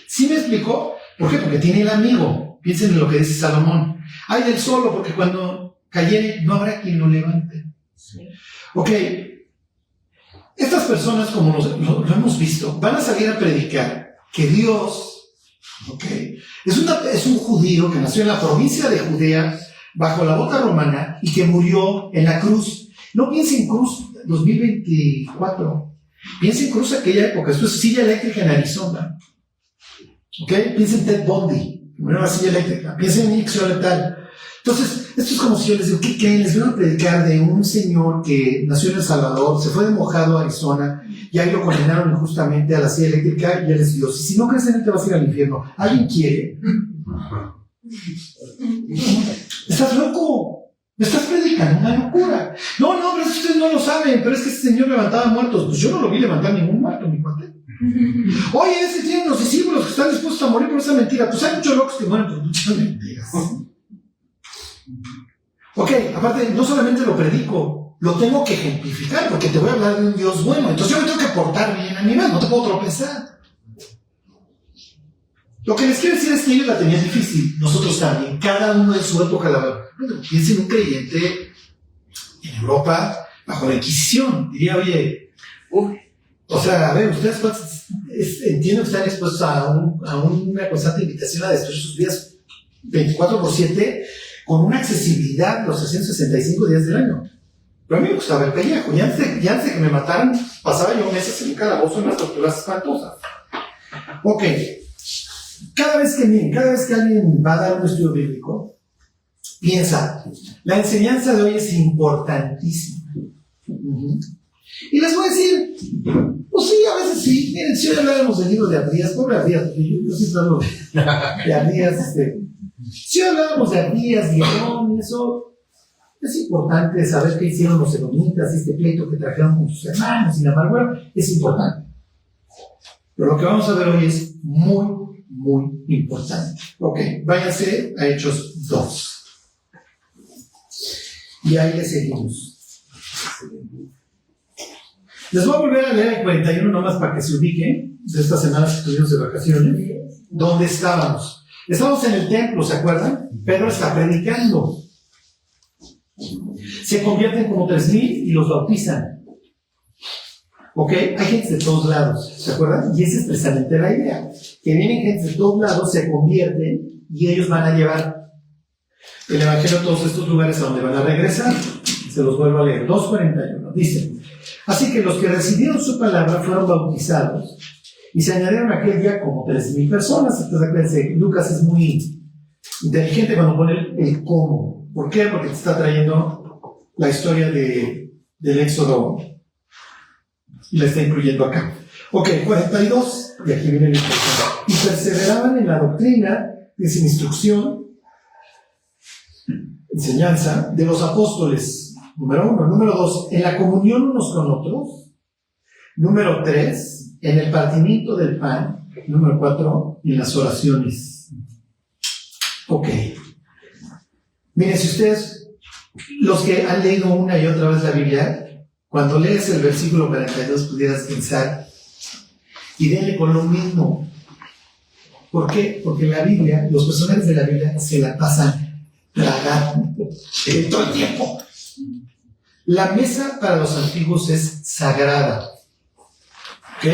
¿Sí me explicó? ¿Por qué? Porque tiene el amigo. Piensen en lo que dice Salomón. Ay, él solo, porque cuando cayere no habrá quien lo levante. Sí. Ok. Estas personas, como lo hemos visto, van a salir a predicar que Dios, ok, es un judío que nació en la provincia de Judea, bajo la bota romana y que murió en la cruz. No piense en cruz 2024, piense en cruz aquella época. Esto es silla eléctrica en Arizona. ¿Ok? Piensa en Ted Bundy, murió en la silla eléctrica. Piensa en inyección letal. Entonces, esto es como si yo les digo, ¿qué creen? Les voy a predicar de un señor que nació en El Salvador, se fue de Mojado a Arizona, y ahí lo condenaron injustamente a la silla eléctrica, y él les dijo, si no crees en él te vas a ir al infierno. ¿Alguien quiere? ¿Estás loco? Me estás predicando una locura. No, pero es que ustedes no lo saben, pero es que ese señor levantaba muertos. Pues yo no lo vi levantar ningún muerto, mi cuate. Oye, ese tiene unos discípulos que están dispuestos a morir por esa mentira. Pues hay muchos locos que mueren por muchas mentiras. Ok, aparte, no solamente lo predico, lo tengo que ejemplificar, porque te voy a hablar de un Dios bueno. Entonces yo me tengo que portar bien a nivel, no te puedo tropezar. Lo que les quiero decir es que ellos la tenían difícil, nosotros también, cada uno en su época. Bueno, piensen en un creyente en Europa bajo la Inquisición. Diría, oye, o sea, a ver, ustedes entiendo que están expuestos a una constante invitación a destruir sus vidas 24/7 con una accesibilidad los 365 días del año. Pero a mí me gustaba el pellejo, y antes de que me mataran, pasaba yo meses en un calabozo en unas torturas espantosas. Ok. Cada vez que alguien va a dar un estudio bíblico, piensa, la enseñanza de hoy es importantísima. Y les voy a decir, pues sí, a veces sí. Miren, si hoy habláramos del libro de Abdías, pobre Abdías, porque yo siempre hablo de Abdías, si hoy hablábamos de Abdías, Guión, y eso, es importante saber qué hicieron los edomitas, este pleito que trajeron con sus hermanos y la amargura, es importante. Pero lo que vamos a ver hoy es muy importante. Ok, váyanse a Hechos 2. Y ahí le seguimos. Les voy a volver a leer el 41 nomás para que se ubiquen de estas semanas que estuvimos de vacaciones. ¿Dónde estábamos? Estamos en el templo, ¿se acuerdan? Pedro está predicando. Se convierten como 3,000 y los bautizan. ¿Ok? Hay gente de todos lados, ¿se acuerdan? Y esa es precisamente la idea. Que vienen gente de todos lados, se convierten y ellos van a llevar el evangelio a todos estos lugares a donde van a regresar. Se los vuelvo a leer. 2:41. Dice: así que los que recibieron su palabra fueron bautizados y se añadieron aquel día como 3,000 personas. Entonces acuérdense, Lucas es muy inteligente cuando pone el cómo. ¿Por qué? Porque te está trayendo la historia del Éxodo y la está incluyendo acá. Ok, 42, y aquí viene la instrucción. Y perseveraban en la doctrina, es en instrucción, enseñanza de los apóstoles, número 1. Número 2, en la comunión unos con otros. Número 3, en el partimiento del pan. Número 4, en las oraciones. Ok. Miren, si ustedes, los que han leído una y otra vez la Biblia, cuando lees el versículo 42 pudieras pensar, y denle con lo mismo. ¿Por qué? Porque la Biblia, los personajes de la Biblia se la pasan tragando todo el tiempo. La mesa para los antiguos es sagrada. ¿Ok?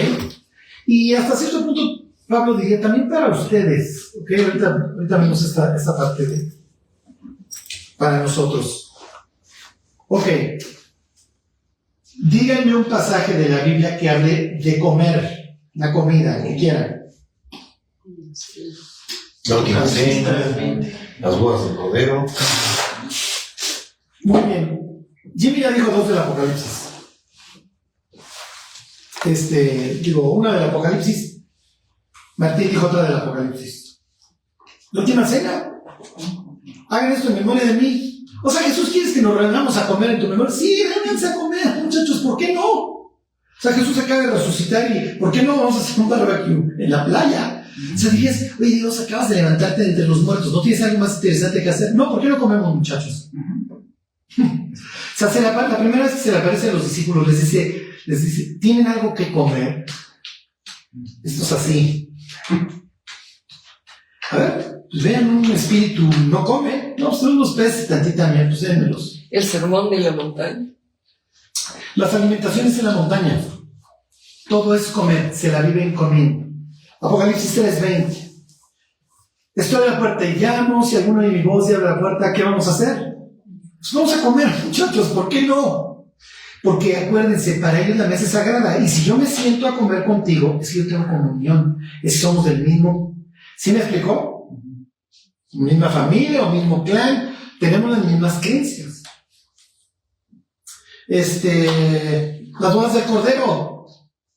Y hasta cierto punto, Pablo diría también para ustedes. ¿Ok? Ahorita vemos esta parte de para nosotros. Ok. Díganme un pasaje de la Biblia que hable de comer, una comida, que quieran. La última cena, las bodas del Cordero. Muy bien. Jimmy ya dijo 2 del Apocalipsis. Una del Apocalipsis. Martín dijo otra del Apocalipsis. La última cena. Hagan esto en memoria de mí. O sea, Jesús, ¿quieres que nos reunamos a comer en tu memoria? Sí, reúnanse a comer, muchachos, ¿por qué no? O sea, Jesús acaba de resucitar y ¿por qué no vamos a hacer un barbecue en la playa? O sea, dirías, oye Dios, acabas de levantarte de entre los muertos, ¿no tienes algo más interesante que hacer? No, ¿por qué no comemos, muchachos? O sea, la primera vez que se le aparece a los discípulos, les dice, ¿tienen algo que comer? Esto es así. A ver, pues vean un espíritu, no come. No, pues unos peces tantita miel, pues déjenmelos. El sermón de la montaña. Las alimentaciones en la montaña. Todo es comer, se la viven comiendo. Apocalipsis 3:20. Estoy a la puerta y llamo, si alguno de mi voz abre la puerta, ¿qué vamos a hacer? Pues vamos a comer, muchachos, ¿por qué no? Porque acuérdense, para ellos la mesa es sagrada, y si yo me siento a comer contigo, es que yo tengo comunión, es que somos del mismo. ¿Sí me explicó? Misma familia o mismo clan, tenemos las mismas creencias. Las bodas del Cordero,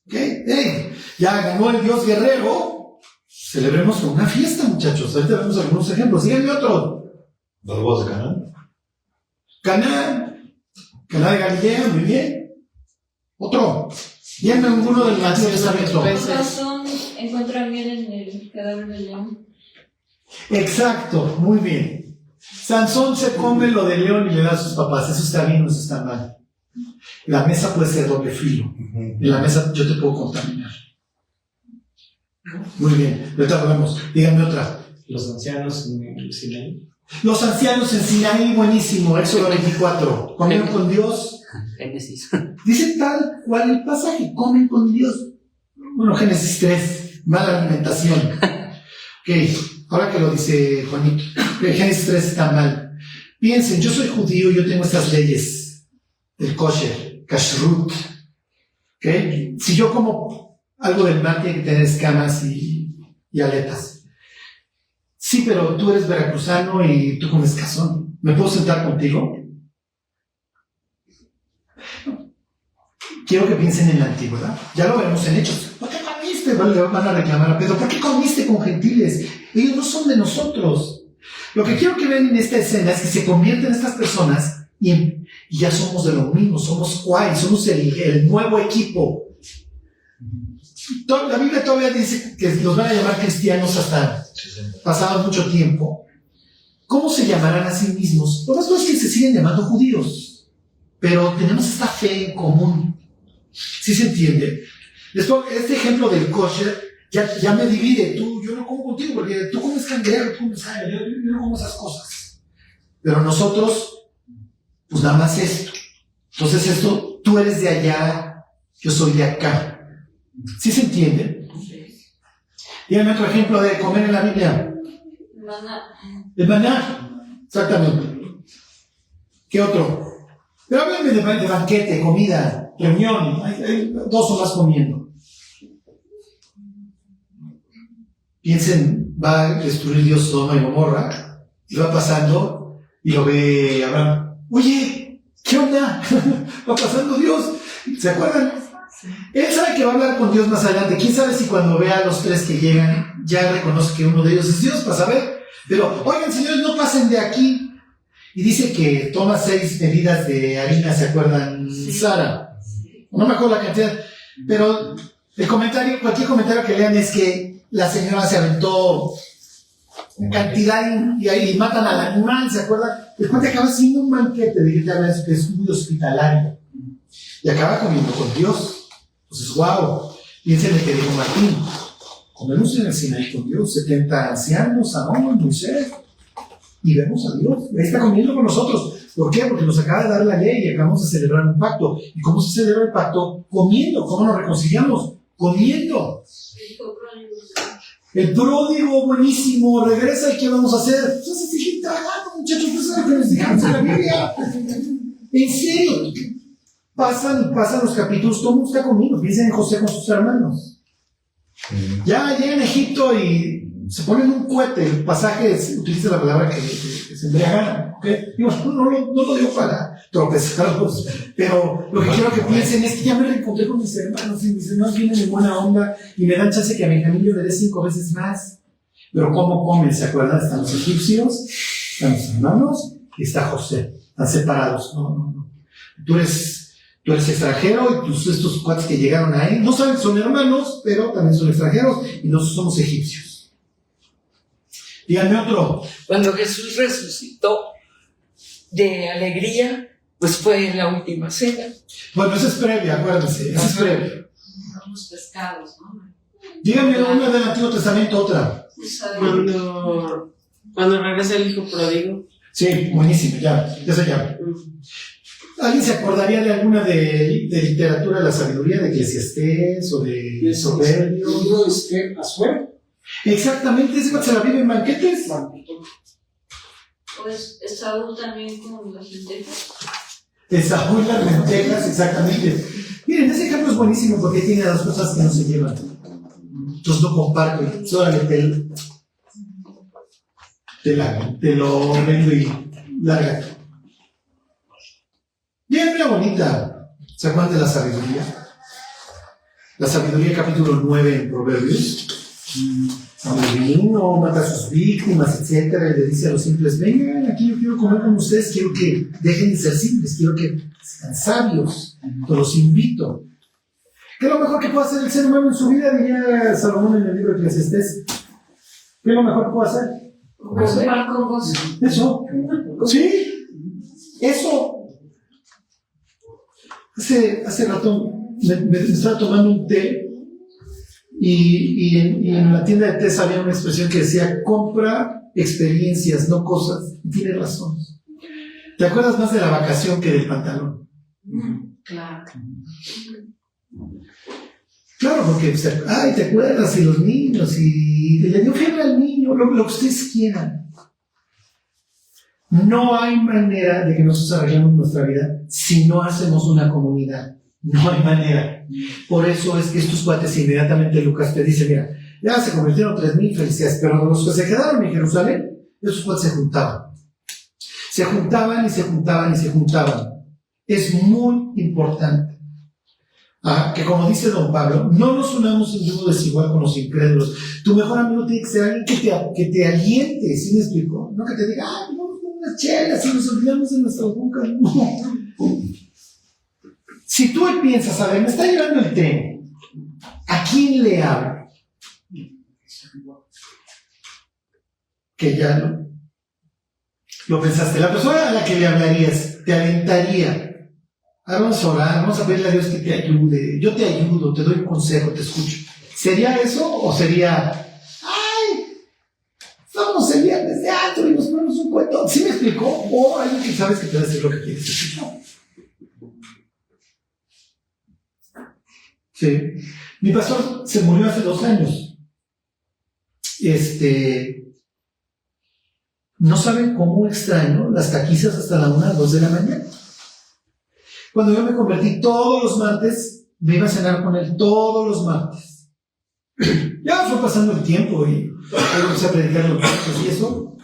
¿ok? Hey, ya ganó el Dios guerrero, celebremos con una fiesta, muchachos. Ahorita vemos algunos ejemplos. Díganme otro. ¿Las bodas de Canaán? Caná de Galilea, muy bien. Otro. Díganme alguno del Antiguo Testamento. Sansón encuentra miel en el cadáver del león. Exacto, muy bien. Sansón se come lo de león y le da a sus papás. Eso está bien o eso está mal. La mesa puede ser doble filo. En la mesa yo te puedo contaminar. Muy bien, ahorita hablamos. Díganme otra. Los ancianos en el Sinaí. Los ancianos en Sinaí, buenísimo. Éxodo 24. Comieron con Dios. Génesis. Dice tal cual el pasaje. Comen con Dios. Bueno, Génesis 3. Mala alimentación. Ok, ahora que lo dice Juanito. Génesis 3 está mal. Piensen, yo soy judío y yo tengo estas leyes. El kosher, kashrut. ¿Okay? Si yo como algo del mar, tiene que tener escamas y aletas. Sí, pero tú eres veracruzano y tú comes cazón. ¿Me puedo sentar contigo? Quiero que piensen en la antigüedad. Ya lo vemos en Hechos. ¿Por qué comiste? Le van a reclamar a Pedro. ¿Por qué comiste con gentiles? Ellos no son de nosotros. Lo que quiero que vean en esta escena es que se convierten estas personas y ya somos de lo mismo, somos Kwai, somos el nuevo equipo. La Biblia todavía dice que los van a llamar cristianos hasta pasado mucho tiempo. ¿Cómo se llamarán a sí mismos? Lo más es que se siguen llamando judíos, pero tenemos esta fe en común. ¿Sí se entiende? Después, este ejemplo del kosher ya me divide. Yo no como contigo porque tú comes cangrejo, tú comes algo, yo no como esas cosas. Pero nosotros, pues nada más esto. Entonces esto, tú eres de allá, yo soy de acá. ¿Sí se entiende? Díganme otro ejemplo de comer en la Biblia. Maná. El maná, exactamente. ¿Qué otro? Pero háblenme de banquete, comida, reunión. Hay dos o más comiendo. Piensen, va a destruir Dios Sodoma y Gomorra, y va pasando, y lo ve Abraham. Oye, ¿qué onda? Va pasando Dios. ¿Se acuerdan? Él sabe que va a hablar con Dios más adelante. ¿Quién sabe si cuando vea a los tres que llegan, ya reconoce que uno de ellos es Dios para saber? Pero, oigan, señores, no pasen de aquí. Y dice que toma 6 medidas de harina, ¿se acuerdan? Sí. Sara. No me acuerdo la cantidad. Pero cualquier comentario que lean es que la señora se aventó cantidad y matan al animal, ¿se acuerdan? Después te acaba siendo un banquete de que te hablas que es muy hospitalario. Y acaba comiendo con Dios. Entonces, wow. Piensen en que dijo Martín. Comemos en el Sinaí con Dios, 70 ancianos, Aarón, Moisés, y vemos a Dios. Ahí está comiendo con nosotros. ¿Por qué? Porque nos acaba de dar la ley y acabamos de celebrar un pacto. ¿Y cómo se celebra el pacto? Comiendo. ¿Cómo nos reconciliamos? Comiendo. El pródigo, buenísimo, regresa y ¿qué vamos a hacer? Entonces siguen tragando, muchachos, no saben lo que nos dejamos en la Biblia. En serio. Pasan los capítulos, todo el mundo está comiendo. Piensen en José con sus hermanos. Ya llegan a Egipto y se ponen un cohete. El pasaje utiliza la palabra que se embriagan. ¿Okay? Digo, no lo digo para tropezarlos, pero lo que quiero que piensen es que ya me reencontré con mis hermanos y mis hermanos vienen en buena onda y me dan chance que a Benjamín yo le dé 5 veces más. Pero ¿cómo comen? ¿Se acuerdan? Están los egipcios, están los hermanos y está José. Están separados. No. Tú eres extranjero y estos cuates que llegaron ahí, no saben que son hermanos, pero también son extranjeros y nosotros somos egipcios. Díganme otro. Cuando Jesús resucitó de alegría, pues fue la última cena. Bueno, esa es previa, acuérdense, esa es previa. Los pescados, ¿no? Díganme una del Antiguo Testamento, otra. Cuando regresa el hijo pródigo. Sí, buenísimo, ya se llama. ¿Alguien se acordaría de alguna de literatura de la sabiduría, de Eclesiastés o de Soberbio? El libro de Esther, Asuero. Exactamente, ese cuate se la vive en banquetes. Pues Esaú también con las lentejas. Esaú y las lentejas, exactamente. Miren, ese ejemplo es buenísimo porque tiene dos cosas que no se llevan. Entonces no comparto. Solamente te lo vendo y larga. Bien, mira bonita. ¿Se acuerdan de la sabiduría? La sabiduría, capítulo 9 en Proverbios. No mata a sus víctimas, etcétera, y le dice a los simples: vengan, aquí yo quiero comer con ustedes, quiero que dejen de ser simples, quiero que sean sabios, los invito. ¿Qué es lo mejor que puede hacer el ser humano en su vida? Diría Salomón en el libro de Eclesiastés. ¿Qué es lo mejor que puede hacer? Jugar con gozo. Eso. Sí, eso. Hace rato me estaba tomando un té y en la tienda de té había una expresión que decía: compra experiencias, no cosas. Y tiene razón. ¿Te acuerdas más de la vacación que del pantalón? Claro. Claro, porque ay, te acuerdas, y los niños, y le dio fiebre al niño, lo que ustedes quieran. No hay manera de que nosotros arreglemos nuestra vida si no hacemos una comunidad. No hay manera. Por eso es que estos cuates, inmediatamente Lucas te dice: mira, ya se convirtieron 3,000, felicidades, pero los que se quedaron en Jerusalén, esos cuates se juntaban. Se juntaban y se juntaban y se juntaban. Es muy importante que, como dice don Pablo, no nos unamos en yugo desigual con los incrédulos. Tu mejor amigo tiene que ser alguien que te aliente, ¿sí me explico? No que te diga: ay, vamos con unas chelas y nos olvidamos de nuestras bocas. No. Si tú piensas: a ver, me está llevando el tren, ¿a quién le hablo? Que ya lo pensaste. La persona a la que le hablarías te alentaría: vamos a orar, vamos a pedirle a Dios que te ayude, yo te ayudo, te doy un consejo, te escucho. ¿Sería eso o sería: ay, vamos el viernes de antro y nos ponemos un cuento? ¿Sí me explicó? O alguien que sabes que te va a decir lo que quieres escuchar. Sí. Mi pastor se murió hace 2 años. No saben cómo extraño las taquizas hasta la 1, 2 de la mañana. Cuando yo me convertí, todos los martes me iba a cenar con él, todos los martes. Ya fue pasando el tiempo y empecé a predicar los martes y eso.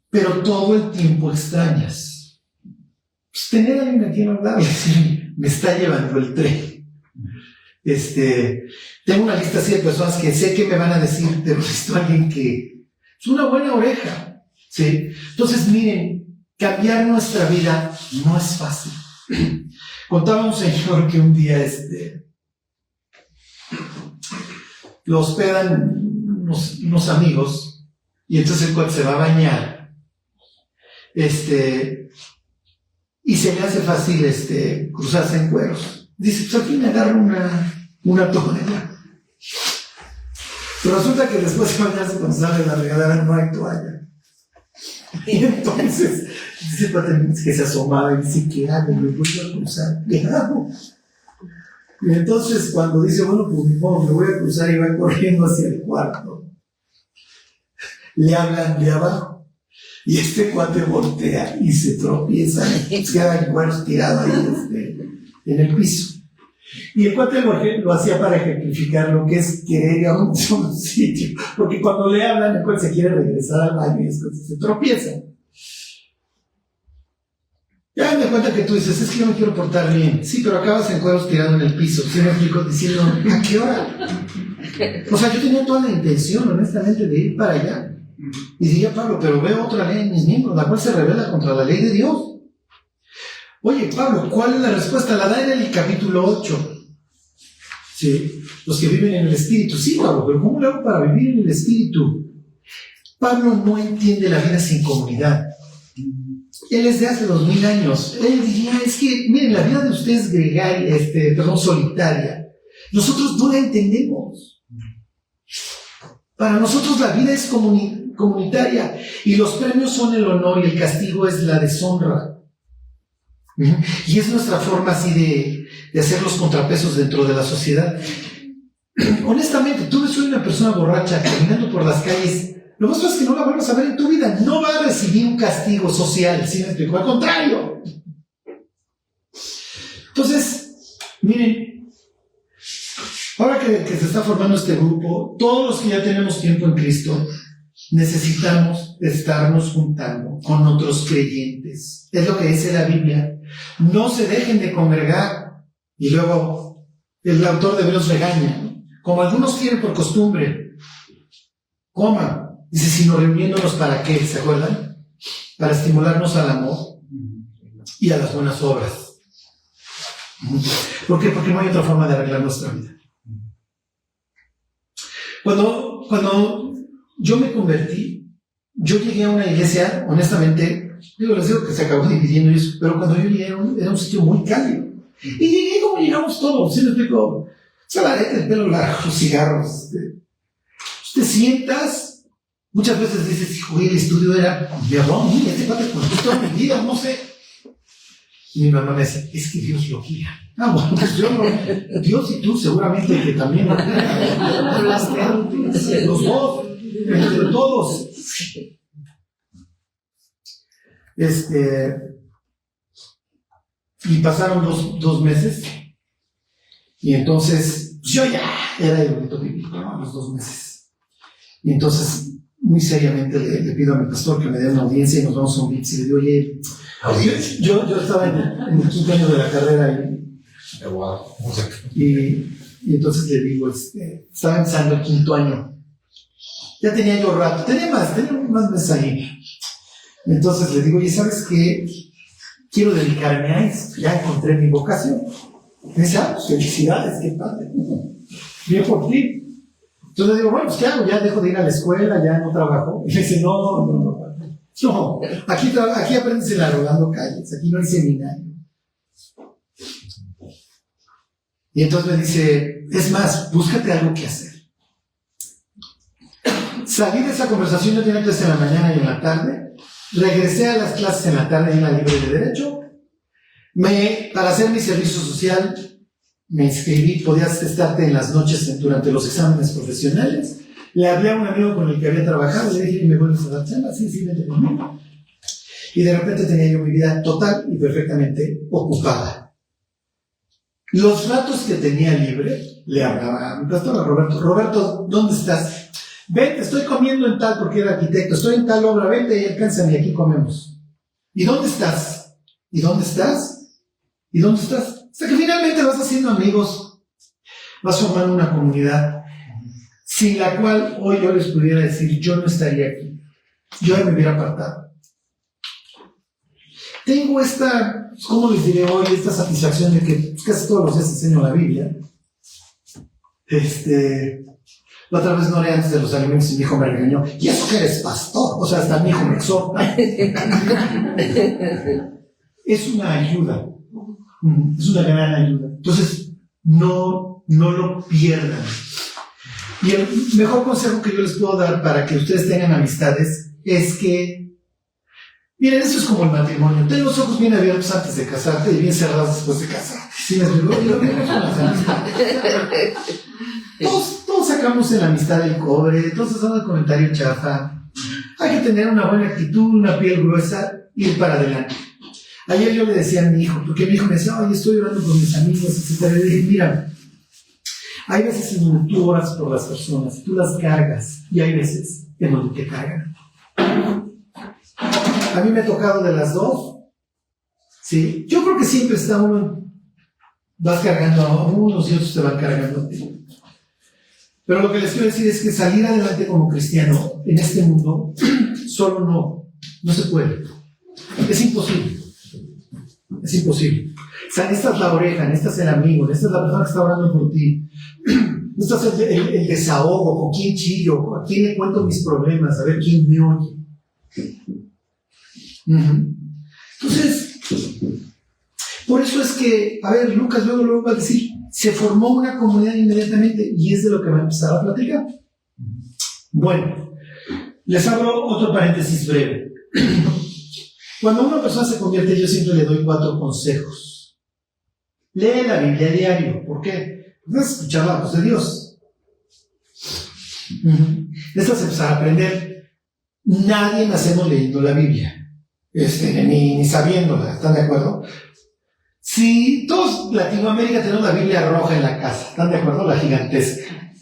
Pero todo el tiempo extrañas. Pues tener a alguien a quien hablar, decir: me está llevando el tren. Tengo una lista así de personas que sé que me van a decir: pero necesito a alguien que es una buena oreja. ¿Sí? Entonces, miren, cambiar nuestra vida no es fácil. Contaba un señor que un día lo hospedan unos amigos, y entonces el cual se va a bañar, y se le hace fácil cruzarse en cueros. Dice: pues al fin me agarro una toalla. Pero resulta que después de bañarse, cuando sale de la regadera, no hay toalla. Y entonces dice que se asomaba y dice: ¿qué hago? ¿Me voy a cruzar? ¿Qué hago? Y entonces, cuando dice: bueno, pues ni modo, me voy a cruzar, y va corriendo hacia el cuarto, le hablan de abajo. Y cuate voltea y se tropieza, y queda en cueros tirado ahí en el piso. Y el cuate lo hacía para ejemplificar lo que es querer ir a un sitio, porque cuando le hablan, el cuate se quiere regresar al baño y se tropieza. Ya me cuenta que tú dices: es que yo me quiero portar bien. Sí, pero acabas en cueros tirado en el piso. ¿Sí me explico? Diciendo: ¿a qué hora? O sea, yo tenía toda la intención, honestamente, de ir para allá. Y decía Pablo: pero veo otra ley en mis miembros, la cual se revela contra la ley de Dios. Oye, Pablo, ¿cuál es la respuesta? La da en el capítulo 8. Sí, los que viven en el Espíritu. Sí, Pablo, pero ¿cómo le hago para vivir en el Espíritu? Pablo no entiende la vida sin comunidad. Él es de hace 2000 años. Él diría: es que, miren, la vida de ustedes es solitaria. Nosotros no la entendemos. Para nosotros la vida es comunitaria, y los premios son el honor y el castigo es la deshonra. Y es nuestra forma así de hacer los contrapesos dentro de la sociedad. Honestamente, tú ves una persona borracha caminando por las calles, lo más probable es que no la vuelvas a ver en tu vida, no va a recibir un castigo social, ¿sí me explico? Al contrario. Entonces, miren, ahora que se está formando este grupo, todos los que ya tenemos tiempo en Cristo, necesitamos estarnos juntando con otros creyentes. Es lo que dice la Biblia. No se dejen de congregar. Y luego el autor de Hebreos regaña, como algunos tienen por costumbre, coman. Dice, sino reuniéndonos ¿para qué? ¿Se acuerdan? Para estimularnos al amor y a las buenas obras. ¿Por qué? Porque no hay otra forma de arreglar nuestra vida. Cuando yo me convertí, yo llegué a una iglesia, honestamente, les digo que se acabó dividiendo eso, pero cuando yo llegué era un sitio muy cálido. Y llegué como llegamos todos, ¿sí me explico? Salarete, el pelo largo, cigarros. Te sientas, muchas veces dices, hijo, el estudio era, perdón, mira, este padre con toda mi vida, no sé. Y mi mamá me dice, es que Dios lo quiera. Ah, bueno, pues yo no, Dios y tú seguramente que también lo quieran. Los dos, entre todos. Y pasaron dos meses, y entonces yo ya era erudito bíblico, ¿no? A los 2 meses. Y entonces, muy seriamente le pido a mi pastor que me dé una audiencia y nos vamos a un VIPS y le digo, oye, yo estaba en el 5º año de la carrera y entonces le digo, estaba empezando el 5º año. Ya tenía yo rato, tenía más meses ahí. Entonces le digo, oye, ¿sabes qué? Quiero dedicarme a eso, ya encontré mi vocación. Me dice, pues felicidades, qué padre. Bien por ti. Entonces le digo, bueno, pues ¿qué hago? Ya dejo de ir a la escuela, ya no trabajo. Y me dice, no, aquí aprendes en la Rolando Calles, aquí no hay seminario. Y entonces me dice, es más, búscate algo que hacer. Salí de esa conversación, yo tenía clases en la mañana y en la tarde. Regresé a las clases en la tarde en la libre de Derecho. Para hacer mi servicio social, me inscribí, podías estarte en las noches durante los exámenes profesionales. Le hablé a un amigo con el que había trabajado, le dije, ¿me vuelves a dar chamba? Sí, vete conmigo. Y de repente tenía yo mi vida total y perfectamente ocupada. Los ratos que tenía libre, le hablaba a mi pastor, a Roberto. Roberto, ¿dónde estás? Vente, estoy comiendo en tal, porque era arquitecto, estoy en tal obra, vente y alcánzame, y aquí comemos. ¿Y dónde estás? ¿Y dónde estás? ¿Y dónde estás? Hasta que finalmente vas haciendo amigos, vas formando una comunidad, sin la cual hoy yo les pudiera decir, yo no estaría aquí, yo ya me hubiera apartado. Tengo esta, ¿cómo les diré hoy? Esta satisfacción de que casi todos los días enseño la Biblia. La otra vez no oré antes de los alimentos y mi hijo me regañó. ¿Y eso que eres pastor? O sea, hasta mi hijo me exhorta. Es una ayuda. Es una gran ayuda. Entonces, no lo pierdan. Y el mejor consejo que yo les puedo dar para que ustedes tengan amistades es que, miren, eso es como el matrimonio. Ten los ojos bien abiertos antes de casarte y bien cerrados después de casarte. ¿Sí me explico? Y lo mismo con las amistades. Todos sacamos en la amistad el cobre, todos hacemos el comentario chafa. Hay que tener una buena actitud, una piel gruesa, ir para adelante. Ayer yo le decía a mi hijo, porque mi hijo me decía, oye, estoy orando con mis amigos, etc. Le dije, mira, hay veces en donde tú oras por las personas, tú las cargas, y hay veces en donde te cargan. A mí me ha tocado de las dos. ¿Sí? Yo creo que siempre está uno, vas cargando a unos y otros te van cargando a ti. Pero lo que les quiero decir es que salir adelante como cristiano en este mundo solo no se puede. Es imposible. Es imposible. Necesitas la oreja, necesitas el amigo, necesitas la persona que está orando por ti. Necesitas el desahogo, con quién chillo, a quién le cuento mis problemas, a ver quién me oye. Entonces, por eso es que, a ver, Lucas luego va a decir, se formó una comunidad inmediatamente y es de lo que va a empezar a platicar. Bueno, les abro otro paréntesis breve. Cuando una persona se convierte, yo siempre le doy 4 consejos. lee la Biblia a diario. ¿Por qué? Porque vas a escuchar la voz de Dios. Necesitas empezar a aprender. Nadie nacemos leyendo la Biblia. Ni sabiéndola, ¿están de acuerdo? Si todos Latinoamérica tenemos la Biblia roja en la casa, ¿están de acuerdo? La gigantesca.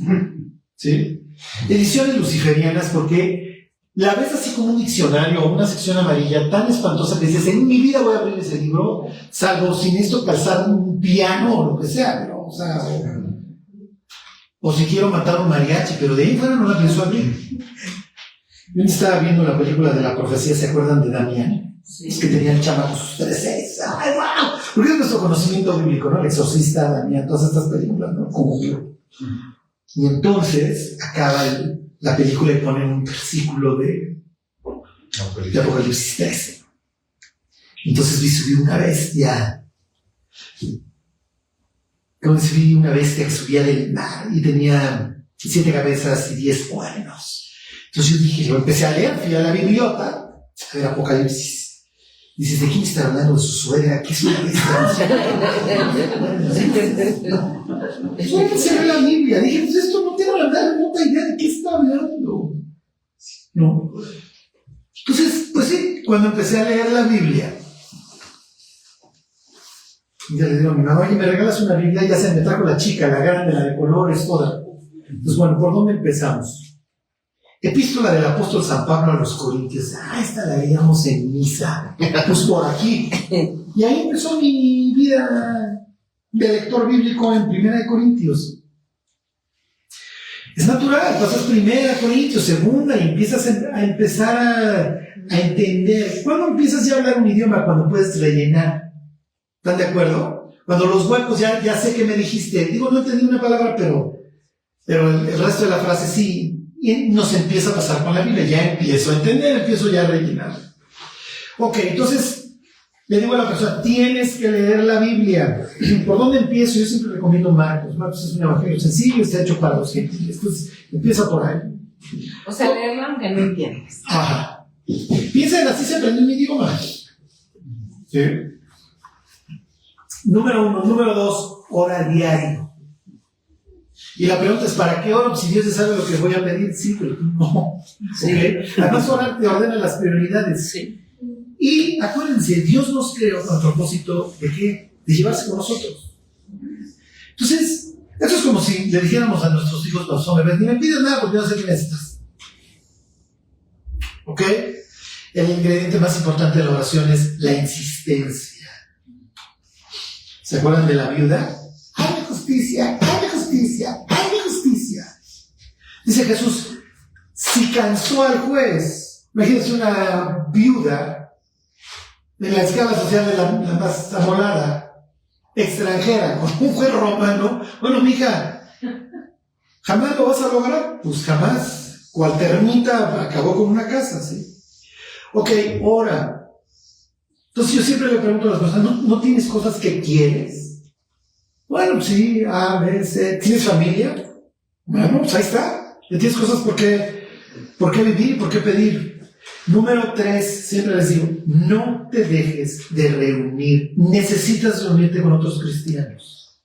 ¿Sí? Ediciones luciferianas, porque la ves así como un diccionario o una sección amarilla tan espantosa que dices, en mi vida voy a abrir ese libro, salvo sin esto calzar un piano o lo que sea, ¿no? O si quiero matar un mariachi, pero de ahí fuera no la pienso abrir. Yo estaba viendo la película de la profecía, ¿se acuerdan de Damián? Sí. Es que tenía el chamaco sus 13. ¡Ay, wow! Porque es nuestro conocimiento bíblico, ¿no? El exorcista, Damián, todas estas películas, ¿no? Como y entonces acaba la película y ponen un versículo de Apocalipsis 13. Entonces vi una bestia. Entonces vi una bestia que subía del mar y tenía 7 cabezas y 10 cuernos. Entonces yo dije, lo empecé a leer, fui a la bibliota, a ver Apocalipsis. Dices, ¿de quién está hablando? De su suegra, ¿qué es una bestia? Yo empecé a leer la Biblia, dije, pues esto no tengo la remota idea de qué está hablando. ¿No? Entonces, pues sí, cuando empecé a leer la Biblia, ya le digo a mi mamá, oye, ¿me regalas una Biblia? Ya se me trajo la chica, la grande, la de colores, toda. Entonces, bueno, ¿por dónde empezamos? Epístola del apóstol San Pablo a los Corintios. Esta la leíamos en misa. Pues por aquí. Y ahí empezó mi vida de lector bíblico en 1 Corintios. Es natural, pasas 1 Corintios, 2, y empiezas a empezar a entender. ¿Cuándo empiezas ya a hablar un idioma? Cuando puedes rellenar. ¿Están de acuerdo? Cuando los huecos ya sé que me dijiste. Digo, no entendí una palabra, pero el resto de la frase sí. Y nos empieza a pasar con la Biblia. Ya empiezo a entender, empiezo ya a rellenar. Ok, entonces le digo a la persona, tienes que leer la Biblia. ¿Por dónde empiezo? Yo siempre recomiendo Marcos. Marcos es un evangelio sencillo, está hecho para los gentiles. Entonces empieza por ahí. O sea, leerlo aunque no entiendas. Ajá. Piensa en así se aprende un idioma. ¿Sí? Número 1. Número 2, ora diario. Y la pregunta es, ¿para qué oro? Si Dios ya sabe lo que voy a pedir, sí, pero tú no. Sí. ¿Okay? Además, orar te ordena las prioridades. Sí. Y acuérdense, Dios nos creó con el propósito de ¿qué? De llevarse con nosotros. Entonces, eso es como si le dijéramos a nuestros hijos, cuando son bebés, ni me pides nada porque yo no sé qué necesitas. ¿Ok? El ingrediente más importante de la oración es la insistencia. ¿Se acuerdan de la viuda? ¡Hazme justicia! ¡Hazme justicia! ¡Hazme justicia! Dice Jesús, si cansó al juez, imagínense una viuda en la escala social de la más amolada, extranjera, con un juez romano. Bueno, mija, ¿jamás lo vas a lograr? Pues jamás. Cual termita acabó con una casa, ¿sí? Ok, ora. Entonces yo siempre le pregunto a las personas, ¿no tienes cosas que quieres? Bueno, sí, A, B, C. ¿Tienes familia? Bueno, pues ahí está. Ya tienes cosas por qué vivir, por qué pedir. Número 3, siempre les digo, no te dejes de reunir. Necesitas reunirte con otros cristianos.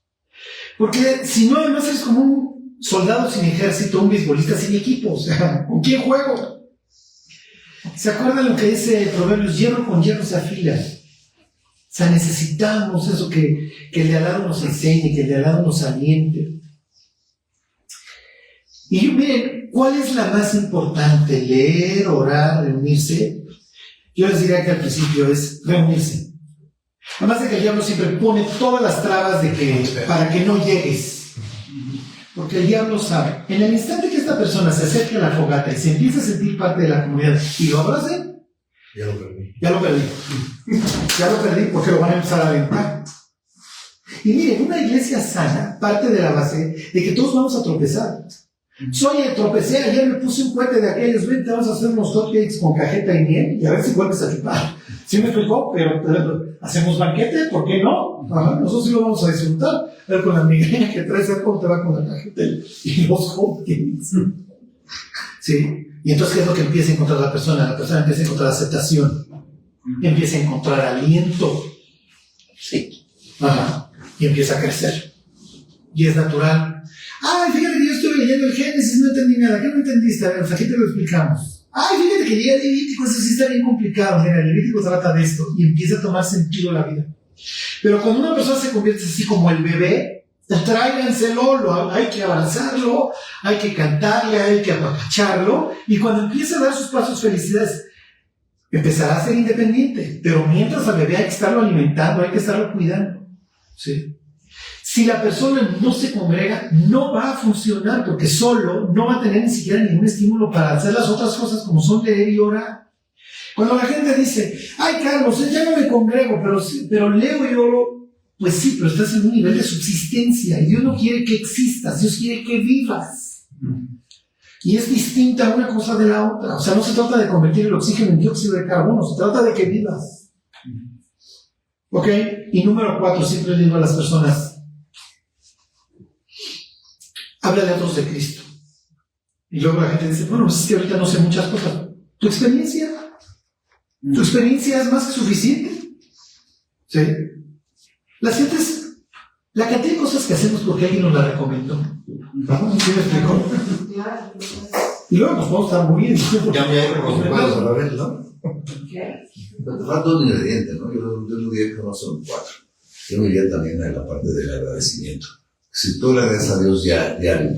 Porque si no, además eres como un soldado sin ejército, un beisbolista sin equipo. O sea, ¿con quién juego? ¿Se acuerdan lo que dice Proverbios? Hierro con hierro se afila. O sea, necesitamos eso, que el de al lado nos enseñe, que el de al lado nos aliente. Y miren, ¿cuál es la más importante? Leer, orar, reunirse. Yo les diría que al principio es reunirse. Además de que el diablo siempre pone todas las trabas para que no llegues. Porque el diablo sabe, en el instante que esta persona se acerque a la fogata y se empieza a sentir parte de la comunidad y lo abrace, ya lo perdí. Ya lo perdí porque lo van a empezar a aventar. Y miren, una iglesia sana parte de la base de que todos vamos a tropezar. Oye, tropecé, ayer me puse un cohete de aquellos, vente, vamos a hacer unos hotcakes con cajeta y miel y a ver si vuelves a chupar. ¿Sí me explicó? Pero hacemos banquete, ¿por qué no? Ajá, nosotros sí lo vamos a disfrutar. A ver, con la migraña que traes, ¿cómo te va con la cajeta y los hotcakes? ¿Sí? Y entonces, ¿qué es lo que empieza a encontrar la persona? La persona empieza a encontrar aceptación, empieza a encontrar aliento. Sí. Ajá. y empieza a crecer. Y es natural. Ay, fíjate que yo estoy leyendo el Génesis, no entendí nada. ¿Qué no entendiste? A ver, pues aquí te lo explicamos. Ay, fíjate que llega el Levítico, eso sí está bien complicado. Mira, el Levítico trata de esto y empieza a tomar sentido la vida. Pero cuando una persona se convierte así como el bebé, tráiganselo, hay que abrazarlo, hay que cantarle, hay que apapacharlo, y cuando empieza a dar sus pasos felicidades, empezará a ser independiente, pero mientras al bebé hay que estarlo alimentando, hay que estarlo cuidando, ¿sí? Si la persona no se congrega, no va a funcionar, porque solo no va a tener ni siquiera ningún estímulo para hacer las otras cosas como son leer y orar. Cuando la gente dice, ay Carlos, ya no me congrego, pero leo y oro, pues sí, pero estás en un nivel de subsistencia y Dios no quiere que existas, Dios quiere que vivas. Y es distinta una cosa de la otra. O sea, no se trata de convertir el oxígeno en dióxido de carbono, se trata de que vivas. ¿Ok? Y número 4, siempre le digo a las personas, háblale a otros de Cristo. Y luego la gente dice, bueno, pues es que ahorita no sé muchas cosas. ¿Tu experiencia es más que suficiente? ¿Sí? La cantidad de cosas que hacemos porque alguien nos la recomendó. ¿Vamos? ¿Sí me explicó? Y luego nos podemos estar muriendo. Ya me hay preocupados a la vez, ¿no? Pero falta un ingrediente, ¿no? Yo no diría que no son 4. Yo me iría también a la parte del agradecimiento. Si tú le agradeces a Dios diario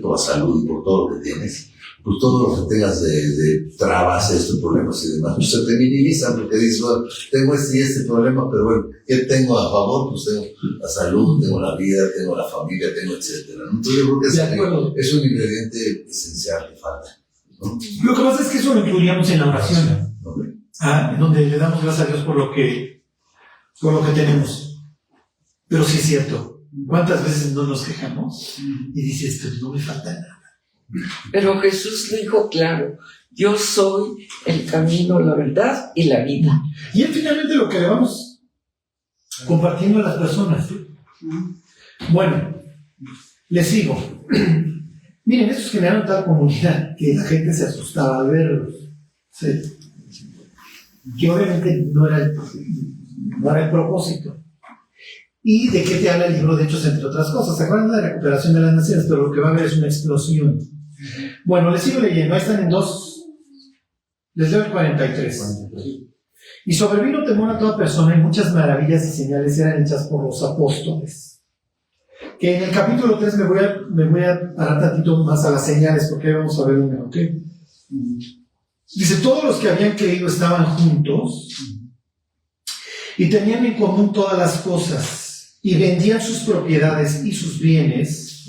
por la salud y por todo lo que tienes, pues todo lo que tengas de trabas, problemas y demás, pues se te minimiza porque dices, bueno, tengo este problema, pero bueno, ¿qué tengo a favor? Pues tengo la salud, tengo la vida, tengo la familia, tengo etcétera, ¿no? Entonces yo creo que es un ingrediente esencial que falta, ¿no? Lo que pasa es que eso lo incluiríamos en la oración. ¿No? En donde le damos gracias a Dios por lo que tenemos. Pero sí es cierto, ¿cuántas veces no nos quejamos? Y dices, pues no me falta nada. Pero Jesús dijo claro, yo soy el camino, la verdad y la vida. Y es finalmente lo que le vamos compartiendo a las personas. Bueno, les sigo. Miren, estos generaron tal comunidad que la gente se asustaba al verlos. ¿Sí? Que obviamente no era el propósito. ¿Y de qué te habla el libro de Hechos, entre otras cosas? ¿Se acuerdan de la recuperación de las naciones? Pero lo que va a haber es una explosión. Bueno, les sigo leyendo. Ahí están en 2. Les leo el 43. Y sobrevino temor a toda persona y muchas maravillas y señales eran hechas por los apóstoles. Que en el capítulo 3 me voy a parar tantito más a las señales, porque ahí vamos a ver una, ¿ok? Dice, todos los que habían creído estaban juntos y tenían en común todas las cosas y vendían sus propiedades y sus bienes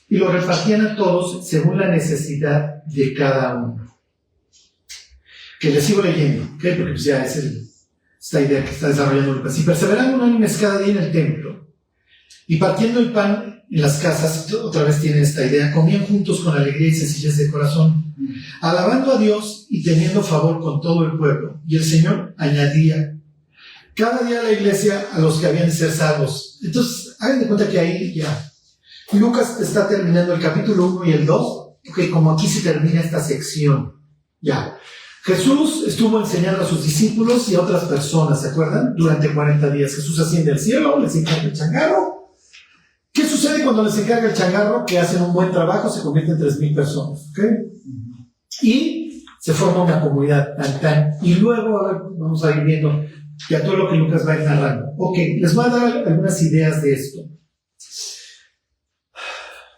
y lo repartían a todos según la necesidad de cada uno. Que les sigo leyendo, ¿ok? Porque pues ya es esta idea que está desarrollando Lucas. Y perseveraban unánimes cada día en el templo y partiendo el pan en las casas, otra vez tienen esta idea, comían juntos con alegría y sencillez de corazón, alabando a Dios y teniendo favor con todo el pueblo. Y el Señor añadía cada día a la iglesia a los que habían de ser salvos. Entonces, hagan de cuenta que ahí ya Lucas está terminando el capítulo 1 y el 2, okay, como aquí se termina esta sección. Ya. Jesús estuvo enseñando a sus discípulos y a otras personas, ¿se acuerdan? Durante 40 días. Jesús asciende al cielo, les encarga el changarro. ¿Qué sucede cuando les encarga el changarro? Que hacen un buen trabajo, se convierten en 3,000 personas, ¿ok? Y se forma una comunidad y luego, a ver, vamos a ir viendo ya todo lo que Lucas va a ir narrando. Ok, les voy a dar algunas ideas de esto.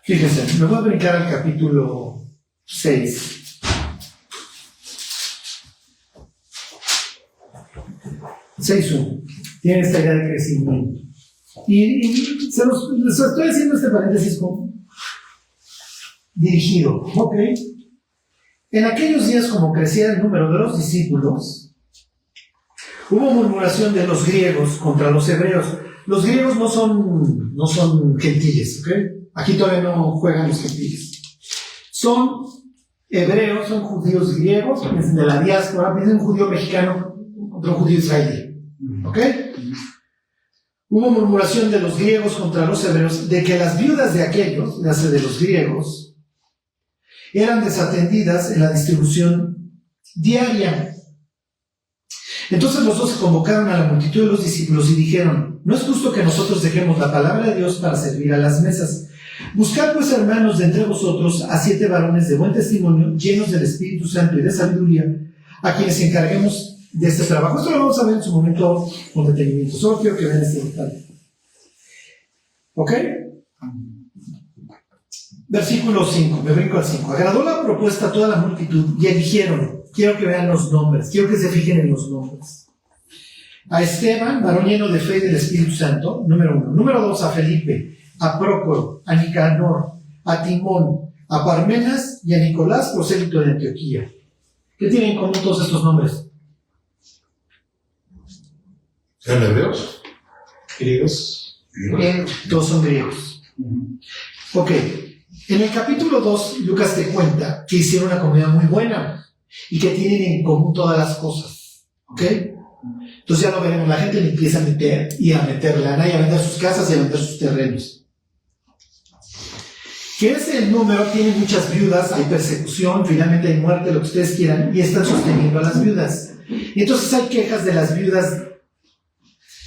Fíjense, me voy a brincar al capítulo 6. 6.1. Tiene esta idea de crecimiento. Y les estoy haciendo este paréntesis dirigido. Ok. En aquellos días, como crecía el número de los discípulos, hubo murmuración de los griegos contra los hebreos. Los griegos no son gentiles, ¿ok? Aquí todavía no juegan los gentiles. Son hebreos, son judíos griegos, de la diáspora, piensen un judío mexicano contra un judío israelí, ¿ok? Hubo murmuración de los griegos contra los hebreos de que las viudas de aquellos, de los griegos, eran desatendidas en la distribución diaria. Entonces los 12 convocaron a la multitud de los discípulos y dijeron: no es justo que nosotros dejemos la palabra de Dios para servir a las mesas. Buscad pues, hermanos, de entre vosotros a 7 varones de buen testimonio, llenos del Espíritu Santo y de sabiduría, a quienes encarguemos de este trabajo. Esto lo vamos a ver en su momento con detenimiento. Solo quiero que vean este detalle. ¿Ok? Versículo 5, me brinco al 5. Agradó la propuesta a toda la multitud y eligieron. Quiero que vean los nombres, quiero que se fijen en los nombres. A Esteban, varón lleno de fe y del Espíritu Santo, número 1. Número 2, a Felipe, a Prócoro, a Nicanor, a Timón, a Parmenas y a Nicolás, prosélito de Antioquía. ¿Qué tienen en común todos estos nombres? ¿Eran hebreos? Griegos. Todos son griegos. Ok, en el capítulo 2, Lucas te cuenta que hicieron una comida muy buena y que tienen en común todas las cosas. ¿Ok? Entonces ya lo veremos, la gente le empieza a meter y a meter lana y a vender sus casas y a vender sus terrenos. Que ese número tiene muchas viudas, hay persecución, finalmente hay muerte, lo que ustedes quieran, y están sosteniendo a las viudas. Y entonces hay quejas de las viudas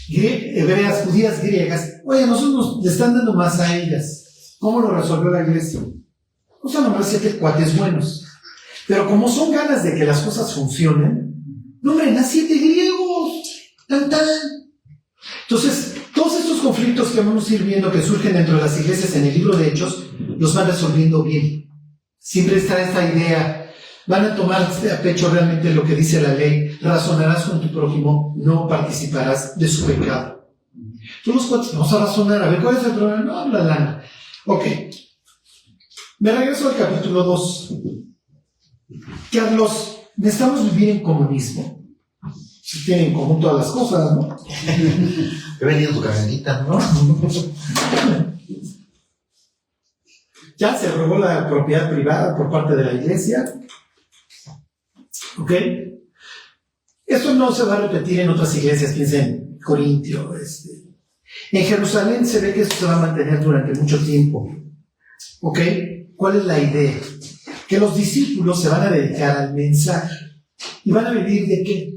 hebreas, judías griegas. Oye, nosotros le están dando más a ellas. ¿Cómo lo resolvió la iglesia? Usa nomás 7 cuates buenos. Pero como son ganas de que las cosas funcionen, nombren a 7 griegos. ¡Tan, tan! Entonces, todos estos conflictos que vamos a ir viendo que surgen dentro de las iglesias en el libro de Hechos, los van resolviendo bien. Siempre está esta idea, van a tomar a pecho realmente lo que dice la ley, razonarás con tu prójimo, no participarás de su pecado. Tú los cuates, vamos a razonar, a ver cuál es el problema, no, la lana. Ok, me regreso al capítulo 2. Carlos, necesitamos vivir en comunismo. Si tienen en común todas las cosas, ¿no? He venido tu camioneta, ¿no? Ya se robó la propiedad privada por parte de la iglesia. ¿Ok? Esto no se va a repetir en otras iglesias, piensen en Corintio. En Jerusalén se ve que esto se va a mantener durante mucho tiempo. ¿Ok? ¿Cuál es la idea? Que los discípulos se van a dedicar al mensaje. ¿Y van a vivir de qué?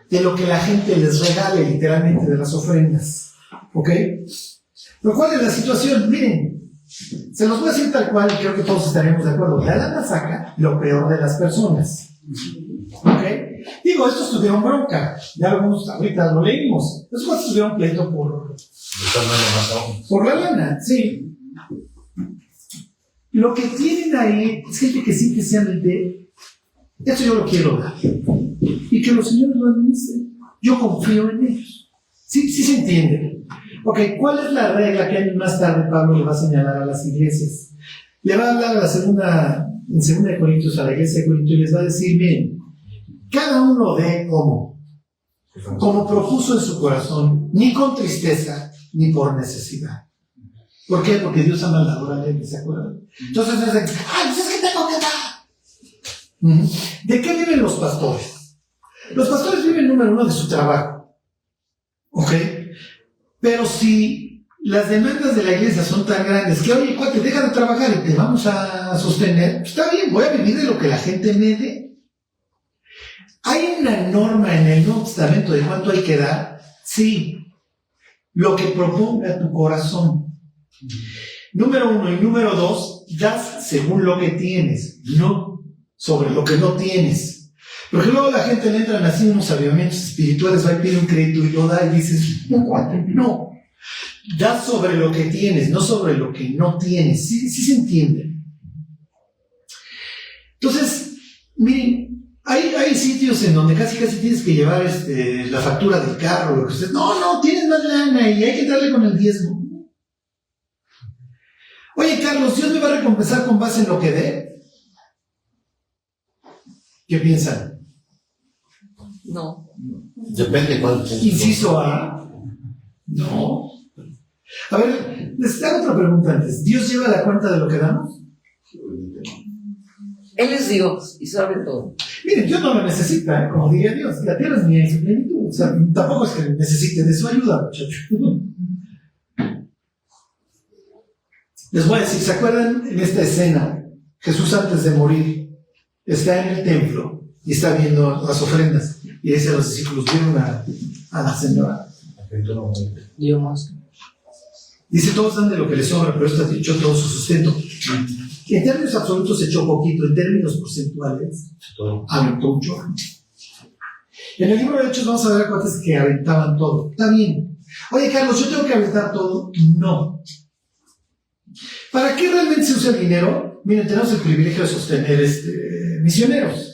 De lo que la gente les regale, literalmente, de las ofrendas. ¿Ok? Pero ¿cuál es la situación? Miren, se los voy a decir tal cual y creo que todos estaremos de acuerdo. La lana saca lo peor de las personas. ¿Ok? Digo, estos tuvieron bronca. Ya lo vimos, ahorita lo leímos. Los cuales tuvieron pleito por la lana, sí. Lo que tienen ahí es gente que simplemente, esto yo lo quiero dar. Y que los señores lo administren. Yo confío en ellos. Sí se entiende. Ok, ¿cuál es la regla que años más tarde Pablo le va a señalar a las iglesias? Le va a hablar en 2 de Corintios a la iglesia de Corinto y les va a decir, miren, cada uno dé como propuso en su corazón, ni con tristeza, ni por necesidad. ¿Por qué? Porque Dios ama la hora de que se acuerdan. Entonces dicen, ¡ay, pues es que tengo que dar! ¿De qué viven los pastores? Los pastores viven, número 1, de su trabajo. ¿Ok? Pero si las demandas de la iglesia son tan grandes que, oye, cuate, deja de trabajar y te vamos a sostener, pues está bien, voy a vivir de lo que la gente me dé. ¿Hay una norma en el Nuevo Testamento de cuánto hay que dar? Sí. Lo que proponga tu corazón. Número 1 y número 2, das según lo que tienes, no sobre lo que no tienes. Porque luego la gente le entran así unos avivamientos espirituales, va y pide un crédito y lo da y dices, no. Das sobre lo que tienes, no sobre lo que no tienes. Sí se entiende. Entonces, miren, hay sitios en donde casi tienes que llevar la factura del carro, lo que usted, no, tienes más lana y hay que darle con el diezmo. Oye, Carlos, ¿Dios me va a recompensar con base en lo que dé? ¿Qué piensan? No. Depende cuál. Inciso A. No. A ver, les hago otra pregunta antes. ¿Dios lleva la cuenta de lo que damos? Él es Dios y sabe todo. Miren, Dios no lo necesita, como diría Dios. La tierra es mía en su plenitud. O sea, tampoco es que necesite de su ayuda, muchachos. Les voy a decir, ¿se acuerdan en esta escena? Jesús antes de morir está en el templo y está viendo las ofrendas. Y dice a los discípulos, vieron a la señora. Dio más. Dice, todos dan de lo que les sobra, pero esta echó todo su sustento. En términos absolutos echó poquito, en términos porcentuales aventó un chorro. En el libro de Hechos vamos a ver a cuántos que aventaban todo. Está bien. Oye, Carlos, ¿yo tengo que aventar todo? No. ¿Para qué realmente se usa el dinero? Miren, tenemos el privilegio de sostener misioneros.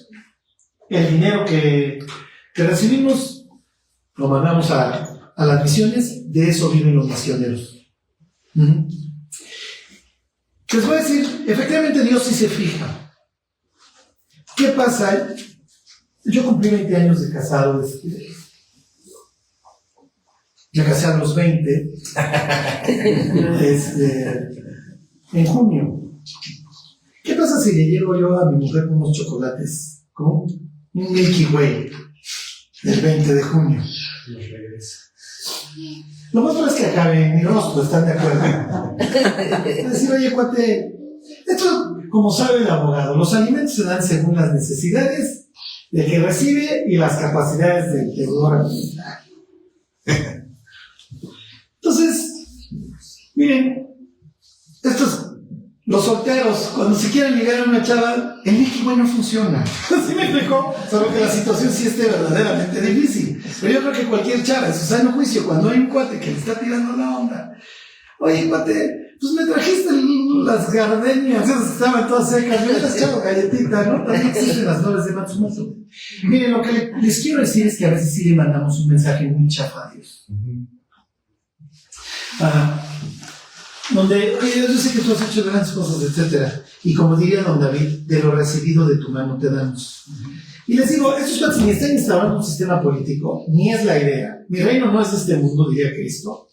El dinero que recibimos lo mandamos a las misiones, de eso viven los misioneros. Les voy a decir, efectivamente Dios sí se fija. ¿Qué pasa? Yo cumplí 20 años de casado. Me casé a los 20. En junio. ¿Qué pasa si le llego yo a mi mujer con unos chocolates? Como un Milky Way del 20 de junio. Lo más probable es que acabe en mi rostro, ¿están de acuerdo? Es decir, oye, cuate, esto, como sabe el abogado, los alimentos se dan según las necesidades del que recibe y las capacidades del deudor. Entonces, miren, los solteros, cuando se quieren ligar a una chava, el Milky Way no funciona. ¿Sí me explicó? Solo que la situación sí esté verdaderamente difícil. Pero yo creo que cualquier chava, en su sano juicio, cuando hay un cuate que le está tirando la onda, oye, cuate, pues me trajiste las gardenias, esas que estaban todas secas, me has echado galletita, ¿no? También existen las flores de Matsumoto. Miren, lo que les quiero decir es que a veces sí le mandamos un mensaje muy chafa a Dios. Donde, oye, yo sé que tú has hecho grandes cosas, etcétera. Y como diría don David, de lo recibido de tu mano te damos. Y les digo, estos cuates ni están instaurando un sistema político, ni es la idea. Mi reino no es de este mundo, diría Cristo.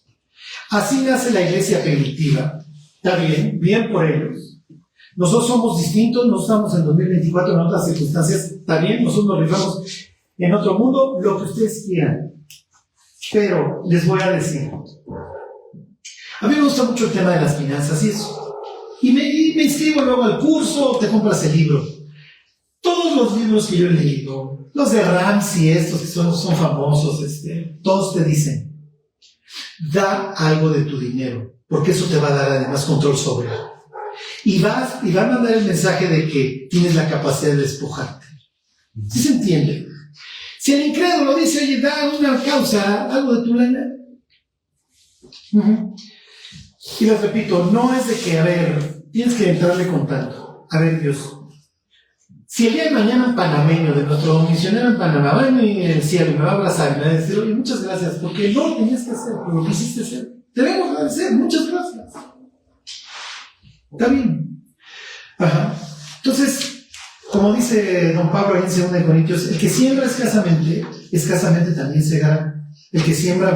Así nace la iglesia primitiva. Está bien, bien por ellos. Nosotros somos distintos, no estamos en 2024 en otras circunstancias. Está bien, nosotros nos rifamos en otro mundo, lo que ustedes quieran. Pero les voy a decir, a mí me gusta mucho el tema de las finanzas y eso. Y me inscribo luego al curso, te compras el libro. Todos los libros que yo he leído, los de Ramsey, estos que son famosos, todos te dicen, da algo de tu dinero, porque eso te va a dar además control sobre él. Y va a mandar el mensaje de que tienes la capacidad de despojarte. ¿Sí se entiende? Si el incrédulo dice, oye, da una causa, algo de tu lana. Y les repito, no es de que, a ver, tienes que entrarle con tanto. A ver, Dios, si el día de mañana un panameño de nuestro misionero en Panamá va a venir en el cielo y me va a abrazar y me va a decir, oye, muchas gracias, porque no lo tenías que hacer, pero lo quisiste hacer. Debemos agradecer, muchas gracias. Está bien. Ajá. Entonces, como dice don Pablo ahí en 2 Corintios, el que siembra escasamente también segará. El que siembra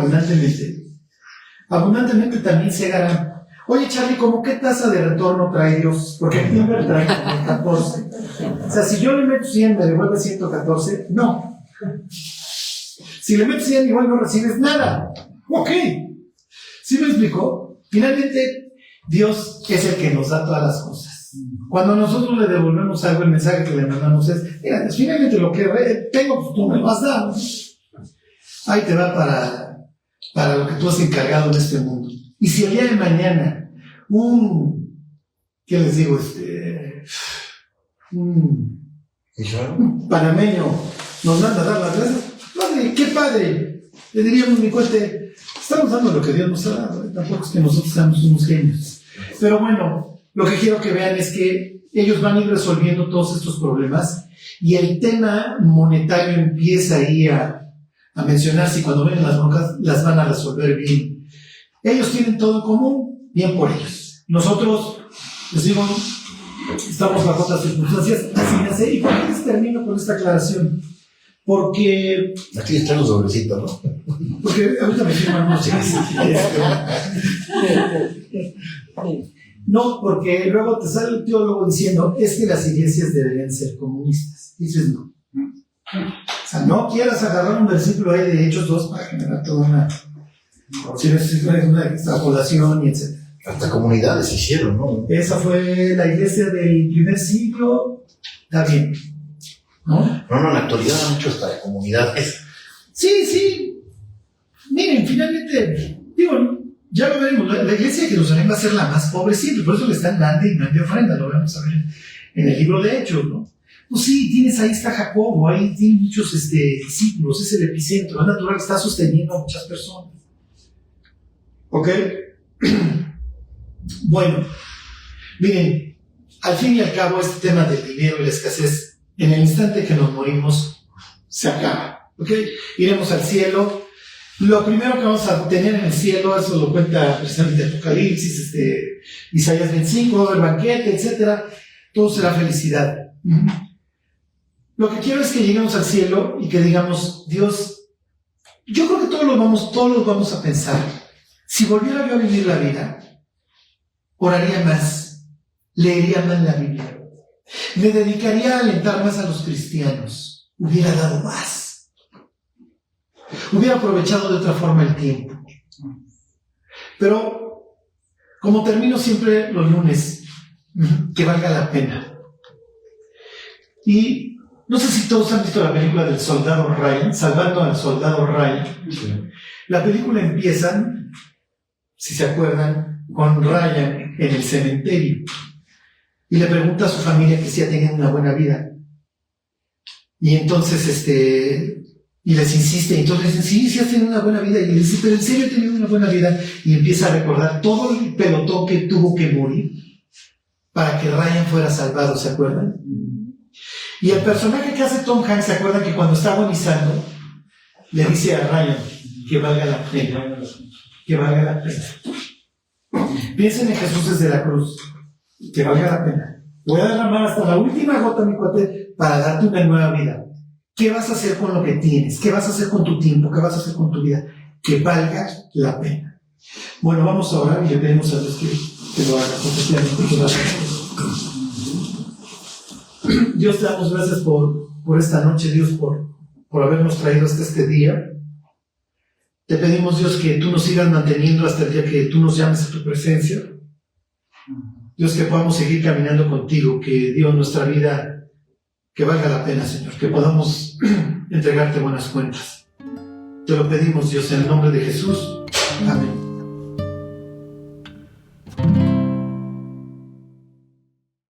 abundantemente también segará. Oye, Charlie, ¿cómo qué tasa de retorno trae Dios? Porque el timbre trae como 14. O sea, si yo le meto 100, ¿me devuelve 114? No. Si le meto 100, igual no recibes nada. Ok. ¿Sí me explicó? Finalmente, Dios es el que nos da todas las cosas. Cuando nosotros le devolvemos algo, el mensaje que le mandamos es, mira, finalmente lo que tengo, pues tú me lo has dado. Ahí te va para lo que tú has encargado en este mundo. Y si el día de mañana ¿qué les digo? Un panameño nos manda a dar las gracias, padre, qué padre. Le diríamos, mi cuate, estamos dando lo que Dios nos ha dado, tampoco es que nosotros seamos unos genios. Pero bueno, lo que quiero que vean es que ellos van a ir resolviendo todos estos problemas y el tema monetario empieza ahí a mencionarse, y cuando ven las broncas las van a resolver bien. Ellos tienen todo en común, bien por ellos. Nosotros, les digo, estamos bajo otras circunstancias, así me hace. ¿Y por qué les termino con esta aclaración? Porque... Aquí están los sobrecitos, ¿no? Porque ahorita me firman unos cheques. No, porque luego te sale el teólogo diciendo, es que las iglesias deberían ser comunistas. Dices, no. O sea, no quieras agarrar un versículo ahí de Hechos 2 para generar toda una extrapolación y etc. Hasta comunidades hicieron, ¿no? Esa fue la iglesia del primer siglo. Está bien. ¿no? No, en la actualidad han hecho hasta de comunidades. Sí, sí. Miren, finalmente, digo, ya lo veremos. La iglesia de Jerusalén va a ser la más pobre siempre, por eso le están dando y dando ofrenda. Lo vamos a ver en el libro de Hechos, ¿no? Pues sí, tienes ahí está Jacobo, ahí tiene muchos discípulos, es el epicentro, es natural, está sosteniendo a muchas personas. ¿Ok? Bueno, miren, al fin y al cabo este tema del dinero y la escasez, en el instante que nos morimos, se acaba. ¿Ok? Iremos al cielo. Lo primero que vamos a tener en el cielo, eso lo cuenta precisamente Apocalipsis, Isaías 25, el banquete, etc. Todo será felicidad. Lo que quiero es que lleguemos al cielo y que digamos, Dios, yo creo que todos los vamos a pensar. Si volviera yo a vivir la vida, oraría más, leería más la Biblia, me dedicaría a alentar más a los cristianos, hubiera dado más, hubiera aprovechado de otra forma el tiempo. Pero, como termino siempre los lunes, que valga la pena. Y no sé si todos han visto la película del soldado Ryan, Salvando al soldado Ryan. Sí. La película empieza, si se acuerdan, con Ryan en el cementerio y le pregunta a su familia que si ya tenían una buena vida. Y entonces, y les insiste, y entonces dicen, sí, has tenido una buena vida. Y le dice, pero en serio he tenido una buena vida. Y empieza a recordar todo el pelotón que tuvo que morir para que Ryan fuera salvado, ¿se acuerdan? Y el personaje que hace Tom Hanks, ¿se acuerdan que cuando está agonizando le dice a Ryan que valga la pena? Que valga la pena. Piensen en Jesús desde la cruz, que valga la pena. Voy a derramar hasta la última gota, mi cuate, para darte una nueva vida. ¿Qué vas a hacer con lo que tienes? ¿Qué vas a hacer con tu tiempo? ¿Qué vas a hacer con tu vida? Que valga la pena. Bueno, vamos a orar y le pedimos a Dios que lo haga, efectivamente, que lo haga. Dios, te damos gracias por esta noche, Dios, por habernos traído hasta este día. Te pedimos, Dios, que tú nos sigas manteniendo hasta el día que tú nos llames a tu presencia. Dios, que podamos seguir caminando contigo, que Dios, nuestra vida, que valga la pena, Señor, que podamos entregarte buenas cuentas. Te lo pedimos, Dios, en el nombre de Jesús. Amén.